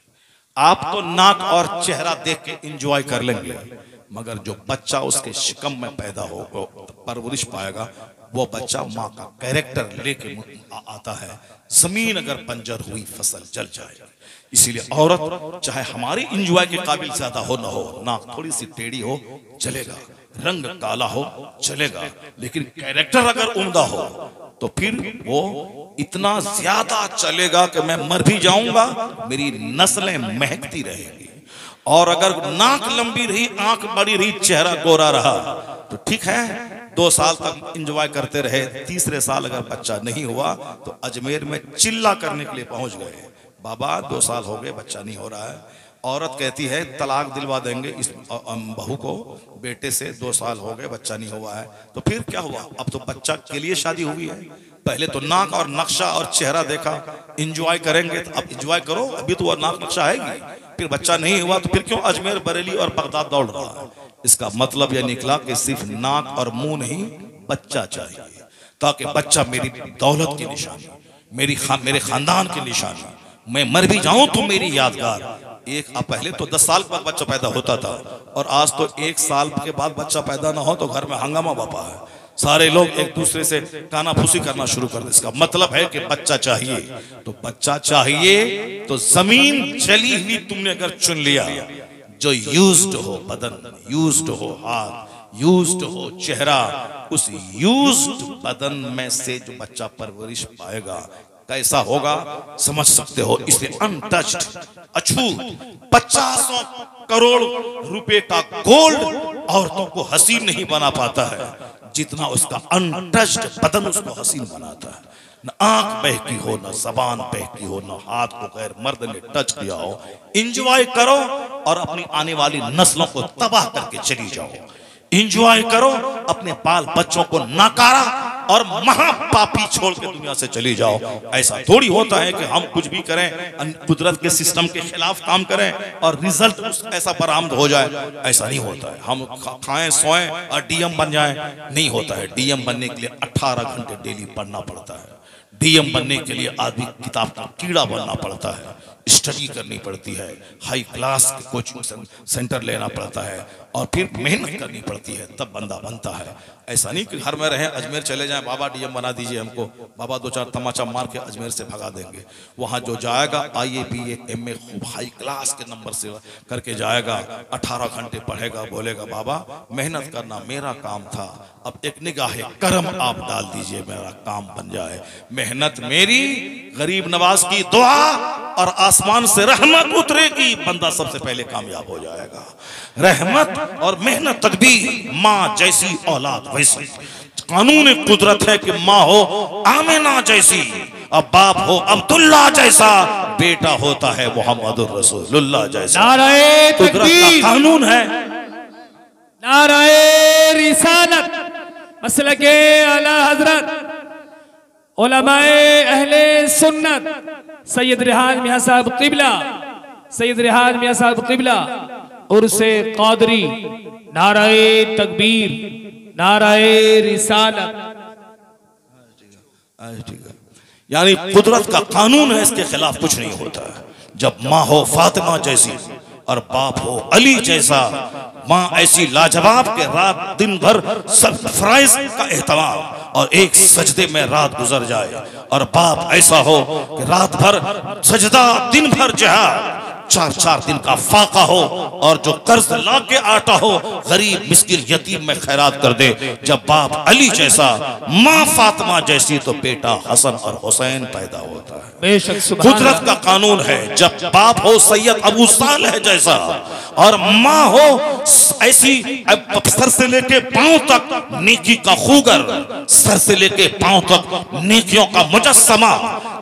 Speaker 1: आप तो नाक और चेहरा देख के एंजॉय कर लेंगे, मगर जो बच्चा उसके शिकम में पैदा हो, परवरिश पाएगा, वो बच्चा माँ का कैरेक्टर लेके आता है। जमीन अगर बंजर हुई फसल जल जाएगी। इसीलिए औरत चाहे हमारी इंजॉय के काबिल ज्यादा हो ना हो, नाक थोड़ी सी टेढ़ी हो चलेगा, रंग काला हो चलेगा, लेकिन कैरेक्टर अगर उम्दा हो तो फिर वो इतना ज्यादा चलेगा कि मैं मर भी जाऊंगा, मेरी नस्लें महकती रहेंगी। और अगर नाक लंबी रही, आंख बड़ी रही, चेहरा गोरा रहा तो ठीक है, 2 साल तक एंजॉय करते रहे। तीसरे साल अगर बच्चा नहीं हुआ तो अजमेर में चिल्ला करने के लिए पहुंच गए, बाबा 2 साल हो गए बच्चा नहीं हो रहा है। औरत कहती है तलाक दिलवा देंगे इस बहू को, बेटे से 2 साल हो गए बच्चा नहीं हुआ है। तो फिर क्या हुआ? अब तो बच्चा के लिए शादी हुई है। पहले तो नाक और नक्शा और चेहरा देखा, एंजॉय करेंगे तो अब एंजॉय करो, अभी तो वो नाक नक्शा है। फिर बच्चा नहीं हुआ तो फिर क्यों अजमेर, बरेली और बगदाद दौड़ रहा है? इसका मतलब यह निकला कि सिर्फ नाक और मुंह नहीं, बच्चा चाहिए, ताकि बच्चा मेरी दौलत की निशानी, मेरे खानदान की निशानी, मैं मर भी जाऊं तो मेरी यादगार। पहले तो 10 साल बाद बच्चा पैदा होता था, और आज तो 1 साल के बाद बच्चा पैदा ना हो तो घर में हंगामा बपा है। सारे लोग एक दूसरे से कानाफूसी करना शुरू कर दे। इसका मतलब है कि बच्चा चाहिए। तो बच्चा चाहिए तो जमीन चली हुई तुमने अगर चुन लिया, जो यूज्ड हो बदन, यूज्ड हो हाथ, यूज्ड हो चेहरा, उस यूज्ड बदन में से जो बच्चा परवरिश पाएगा कैसा होगा समझ सकते हो। इसलिए अनटच्ड, अछूत 50 करोड़ रुपए का गोल्ड औरतों को हसीन नहीं बना पाता है जितना उसका अनटच्ड बदन उसको हसीन बनाता है। न आंख बहकी हो, न जबान बहकी हो, न हाथ को गैर मर्द ने टच किया हो। एंजॉय करो और अपनी आने वाली नस्लों को तबाह करके चली जाओ। एंजॉय करो, अपने बाल बच्चों को नाकारा और महापापी छोड़ के दुनिया से चली जाओ। ऐसा थोड़ी होता है कि हम कुछ भी करें, कुदरत के सिस्टम के खिलाफ काम करें और रिजल्ट ऐसा बरामद हो जाए। ऐसा नहीं होता है। हम खाएं सोएं और डीएम बन जाएं, नहीं होता है। डीएम बनने के लिए 18 घंटे डेली पढ़ना पड़ता है। डीएम बनने के लिए आदमी किताब का कीड़ा बनना पड़ता है, स्टडी करनी पड़ती है, हाई क्लास कोचिंग सेंटर लेना पड़ता है और फिर मेहनत करनी पड़ती है, तब बंदा बनता है। ऐसा नहीं कि घर में रहें, अजमेर चले जाएं, बाबा डीएम बना दीजिए हमको, बाबा 2-4 तमाचा मार के अजमेर से भगा देंगे। वहाँ जो जाएगा IAPA MA खूब हाई क्लास के नंबर से करके जाएगा, 18 घंटे पढ़ेगा, बोलेगा बाबा मेहनत करना मेरा काम था, अब एक निगाह करम आप डाल दीजिए, मेरा काम बन जाए। मेहनत मेरी, गरीब नवाज की दुआ और आसमान से रहमत उतरेगी, बंदा सबसे पहले कामयाब हो जाएगा। रहमत और मेहनत तदबीर, माँ जैसी औलाद वैसी। कानून कुदरत है कि माँ हो आमिना जैसी, अब बाप हो अब्दुल्ला जैसा, बेटा होता है मुहम्मदुर रसूलुल्लाह जैसा।
Speaker 2: नाराए
Speaker 1: कुदरत का कानून है।
Speaker 2: नाराए रिसालत, मसलके आला हजरत उलमाए अहले सुन्नत सैयद रिहान मियां साहब क़िबला, सैयद रिहान मियां साहब क़िबला उर्से क़ादरी, नाराए तकबीर, नाराए रिसालत।
Speaker 1: यानी कुदरत का कानून है, इसके खिलाफ कुछ नहीं होता है। जब माँ हो फातिमा जैसी और बाप हो अली जैसा, माँ ऐसी लाजवाब के रात दिन भर सब फराइज का एहतमाम और एक सजदे में रात गुजर जाए, और बाप ऐसा हो कि रात भर सजदा दिन भर जिहाद, 4-4 दिन का फाका हो, और जो कर्ज ला के आटा हो गरीब मिस्किन यतीम में खैरात कर दे। जब बाप अली जैसा, माँ फातिमा जैसी, तो बेटा हसन और हुसैन पैदा होता है।
Speaker 2: बेशक
Speaker 1: कुदरत का कानून है। जब बाप हो सैयद अबू सालेह जैसा और माँ हो ऐसी सर से लेके पांव तक नेकी का खूगर, सर से लेके पांव तक नेकियों का मुजस्समा,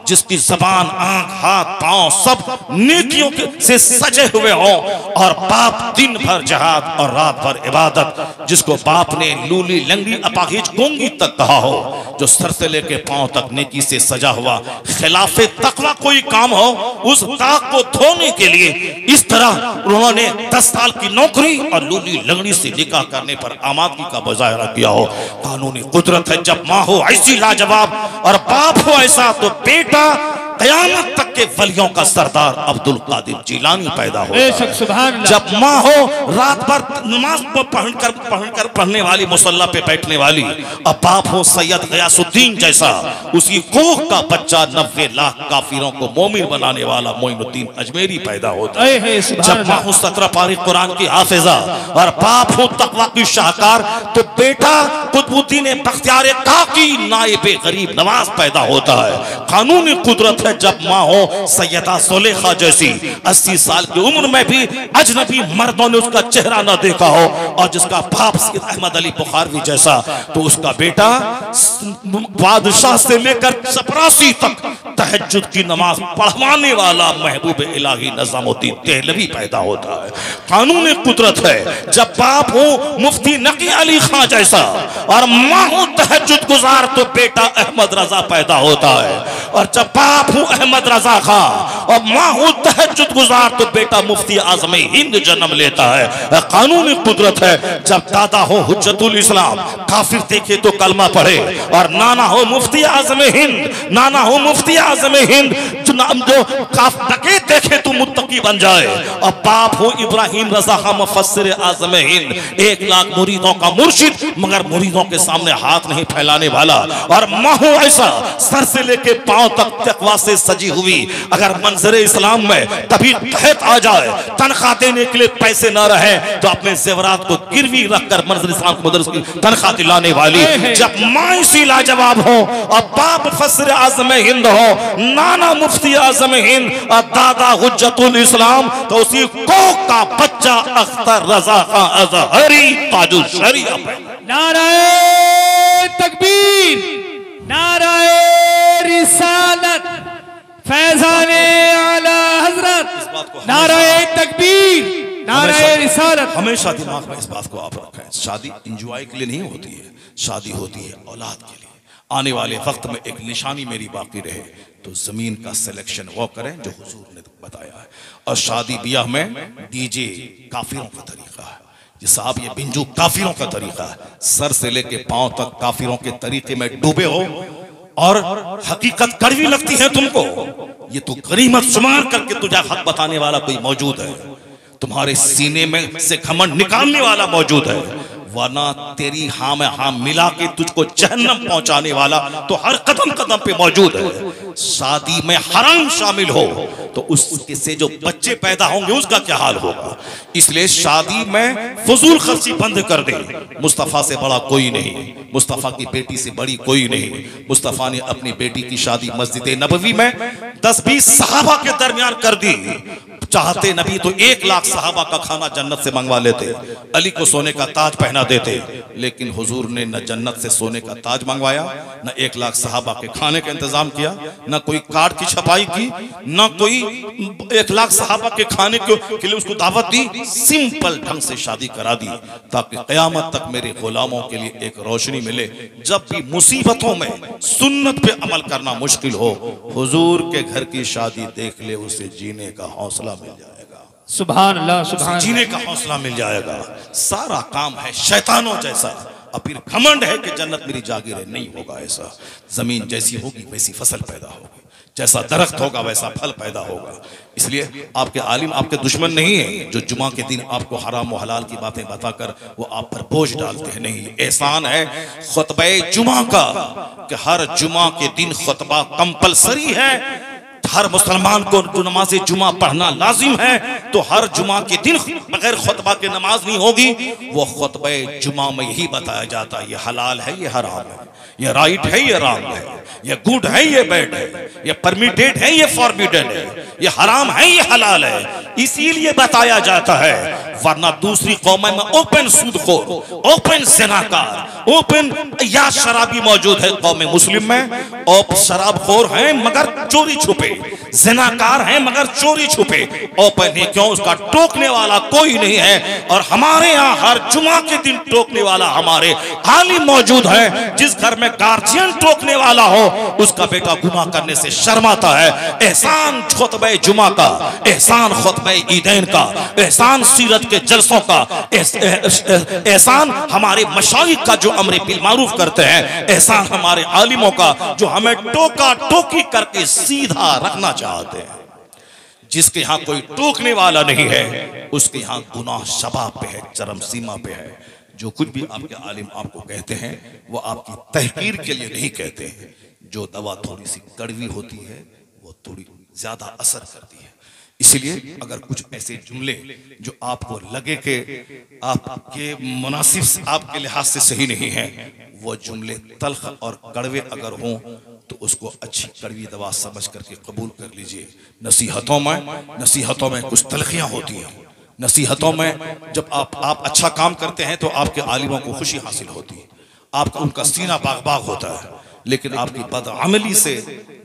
Speaker 1: जिसकी जबान आंख हाथ पांव सब नेकियों से सजे हुए हों, और बाप दिन भर जहाद और रात भर इबादत, जिसको बाप ने लूली लंगड़ी अपाहिज गूंगी तक कहा हो, जो सर से लेके पांव तक नेकी से सजा हुआ खिलाफे तकवा कोई काम हो, उस दाग को धोने के लिए इस तरह उन्होंने 10 साल की नौकरी और लूली लंगड़ी से निकाह करने पर आमादगी का मुजाहरा किया हो। कानूनी कुदरत है। जब माँ हो ऐसी लाजवाब और बाप हो ऐसा, तो बेटा क़यामत तक के वलियों का सरदार अब्दुल कादिर जिलानी पैदा होता है।
Speaker 2: सुभान अल्लाह।
Speaker 1: जब माँ हो रात भर नमाज पढ़ने वाली, मुसल्ला पे बैठने वाली, अब बाप हो सैयद गयासुद्दीन जैसा, उसकी कोख का बच्चा 90 लाख काफिरों को मोमिन बनाने वाला मोइनुद्दीन अजमेरी पैदा होता है। जब माँ हो 17 पारी कुरान की हाफिजा और बाप हो तकवा की शाहकार, तो बेटा कुतुबुद्दीन बख्तियार काकी नाइबे गरीब नवाज पैदा होता है। कानूनी कुदरत है जब माँ हो सैयदा सुलेखा जैसी 80 साल की उम्र में भी अजनबी मर्दों ने उसका चेहरा न देखा हो, और जिसका बाप सैयद अहमद अली बुखारवी जैसा, तो उसका बेटा बादशाह से लेकर चपरासी तक तहज्जुद की नमाज पढ़वाने वाला महबूब इलाही निजामुद्दीन देहलवी पैदा होता है। कानूनी कुदरत है जब बाप हो मुफ्ती नकी अली खां जैसा और माँ हो तहज्जुद गुजार, तो बेटा अहमद रजा पैदा होता है। और जब बाप हो अहमद रजा खां और माँ हो तहज्जुद गुजार, तो बेटा मुफ्ती आज़म हिंद जन्म लेता है। कानूनी कुदरत है जब दादा हो हुज्जतुल इस्लाम, काफिर देखे तो कलमा पढ़े, और नाना हो मुफ्ती आज़म हिंद, नाना हो मुफ्ती आज़म हिंद, जो डकैत देखे तो मुत्तकी बन जाए। और बाप हो इब्राहिम रजा खां मुफस्सिर आज़म हिंद, 1 लाख मुरीदों का मुर्शिद, मगर मुरीदों के सामने हाथ नहीं फैलाने वाला। और माँ हो ऐसा सर से लेके पांव तक तकवा से सजी हुई, अगर मंजर इस्लाम में तभी कहत आ जाए, तनख्वाह देने के लिए पैसे न रहे, तो अपने जेवरात को गिरवी रखकर मंजर इस्लाम को मदरसे की तनख्वाह दिलाने वाली। जब माँ इसी लाजवाब हो और बाप मुफस्सिर आज़म हिंद हो, नाना मुफ्ती आज़म हिंद और दादा हुज्जतुल इस्लाम, तो उसी कोख का बच्चा अख्तर रजा खां अज़हरी ताजुल शरीया।
Speaker 2: नाराए तकबीर, नाराए रिसालत, फैज़ाने आला हज़रत, नाराए तकबीर, नाराए रिसालत।
Speaker 1: हमेशा दिमाग में इस बात को आप रखें, शादी इंजॉय के लिए नहीं होती है, शादी होती है औलाद के लिए। आने वाले वक्त में एक निशानी मेरी बाकी रहे, तो जमीन का सिलेक्शन वो करें जो हुजूर ने बताया है। और शादी ब्याह में डीजे काफिरों का तरीका है, ये साहब ये बिंजू काफिरों का तरीका है, सर से लेके पांव तक काफिरों के तरीके में डूबे हो, और हकीकत कड़वी लगती है तुमको, ये तो गनीमत शुमार करके तुझे हक बताने वाला कोई मौजूद है, तुम्हारे सीने में से घमंड निकालने वाला मौजूद है, वरना तेरी हाँ में हाँ मिला के तुझको जहन्नम पहुंचाने वाला तो हर कदम कदम पे मौजूद है। शादी में हराम शामिल हो तो उसके से जो बच्चे पैदा होंगे उसका क्या हाल होगा। इसलिए शादी में फजूल खर्ची बंद कर दे। मुस्तफ़ा से बड़ा कोई नहीं, मुस्तफ़ा की बेटी से बड़ी कोई नहीं। मुस्तफ़ा ने अपनी बेटी की शादी मस्जिद नबवी में 10-20 सहाबा के दरमियान कर दी। चाहते नबी तो 1 लाख सहाबा का खाना जन्नत से मंगवा लेते, अली को सोने का ताज पहना देते, लेकिन हुजूर ने न जन्नत से सोने का ताज मंगवाया, न 1 लाख सहाबा के खाने का इंतजाम किया, न कोई कार्ड की छपाई की, न कोई 1 लाख सहाबा के खाने के लिए उसको दावत दी। सिंपल ढंग से शादी करा दी ताकि क़यामत तक मेरे गुलामों के लिए एक रोशनी मिले। जब भी मुसीबतों में सुन्नत पे अमल करना मुश्किल हो, हुजूर के घर की शादी देख ले, उसे जीने का हौसला मिल जाएगा।
Speaker 2: सुभान अल्लाह, सुभान
Speaker 1: जीने का हौसला मिल जाएगा। सारा काम है शैतानों जैसा, और फिर घमंड है कि जन्नत मेरी जागीर है, नहीं होगा ऐसा। जमीन जैसी होगी वैसी फसल पैदा होगी, जैसा दरख्त होगा वैसा फल पैदा होगा। इसलिए आपके आलिम आपके दुश्मन नहीं है जो जुमा के दिन आपको हराम व हलाल की बातें बताकर वो आप पर बोझ डालते हैं। नहीं, एहसान है खुतबे जुमा का कि हर जुमा के दिन खुतबा कंपलसरी है। हर मुसलमान को जो नमाज जुमा पढ़ना लाजिम है, तो हर जुमा के दिन बगैर खुतबा के नमाज नहीं होगी। वो खुतबे जुमा में यही बताया जाता है, ये हलाल है, ये हराम है, ये राइट है, ये रॉन्ग है, ये गुड है, ये बैड है, ये परमिटेड है, ये फॉरबिडन है, ये हराम है, ये हलाल है। इसीलिए बताया जाता है, वरना दूसरी कौमें में ओपन सूदखोर, ओपन ज़िनाकार, ओपन या शराबी मौजूद है। कौम मुस्लिम में ओप शराबखोर हैं मगर चोरी छुपे, ज़िनाकार हैं मगर चोरी छुपे। ओपन है क्यों? उसका टोकने वाला कोई नहीं है। और हमारे यहाँ हर जुमा के दिन टोकने वाला हमारे आलिम मौजूद है। जिस घर में गार्जियन टोकने वाला हो उसका बेटा गुनाह करने से शर्माता है। एहसान खुतबे जुमा का, एहसान खुतबे ईदैन का, एहसान सीरत के जलसों का एहसान हमारे मशाइख का जो अमरे बिल मारूफ करते हैं, एहसान हमारे आलिमों का जो हमें टोका टोकी करके सीधा रखना चाहते हैं। जिसके यहाँ कोई टोकने वाला नहीं है उसके यहाँ गुनाह शबाब पे है, चरम सीमा पे है। जो कुछ भी आपके आलिम आपको कहते हैं वो आपकी तहकीर के लिए नहीं कहते हैं। जो दवा थोड़ी सी कड़वी होती है वो थोड़ी ज्यादा असर करती है। इसलिए अगर कुछ ऐसे जुमले जो आपको लगे कि आपके मुनासिब आपके लिहाज से सही नहीं है, वो जुमले तल्ख और कड़वे अगर हों तो उसको अच्छी कड़वी दवा समझ करके कबूल कर लीजिए। नसीहतों में कुछ तलखियां होती हैं। नसीहतों में जब आप अच्छा काम करते हैं तो आपके आलिमों को खुशी हासिल होती है, आपका उनका सीना बाग बाग होता है। लेकिन आपकी बदअमली से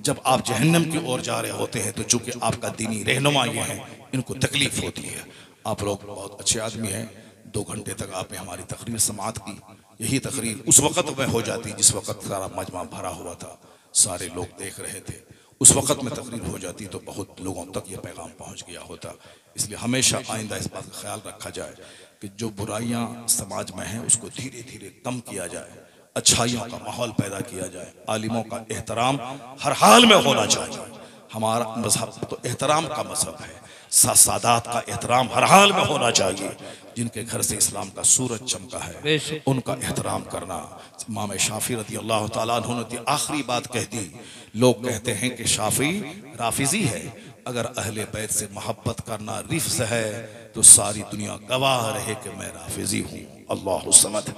Speaker 1: जब आप जहन्नम की ओर जा रहे होते हैं तो चूंकि आपका दीनी रहनुमा ये है, इनको तकलीफ होती है। आप लोग बहुत अच्छे आदमी हैं, 2 घंटे तक आपने हमारी तकरीर समाअत की। यही तकरीर उस वक़्त में हो जाती जिस वक़्त सारा मजमा भरा हुआ था, सारे लोग देख रहे थे। उस वक़्त में तकरीर हो जाती तो बहुत लोगों तक ये पैगाम पहुंच गया होता। इसलिए हमेशा आइंदा इस बात का ख्याल रखा जाए कि जो बुराइयां समाज में हैं उसको धीरे धीरे कम किया जाए, अच्छाइयों का माहौल पैदा किया जाए। आलिमों का एहतराम हर हाल में होना चाहिए। हमारा मजहब तो एहतराम का मजहब है। सादात का एहतराम हर हाल में होना चाहिए। जिनके घर से इस्लाम का सूरज चमका है उनका एहतराम करना। इमाम शाफी रज़ी अल्लाह ताला अन्हु ने आखिरी बात कह दी। लोग कहते हैं कि शाफी राफिजी है। अगर अहले बैत से मोहब्बत करना रिफ्ज़ है तो सारी दुनिया गवाह रहे कि मैं राफिजी हूँ। अल्लाह समद।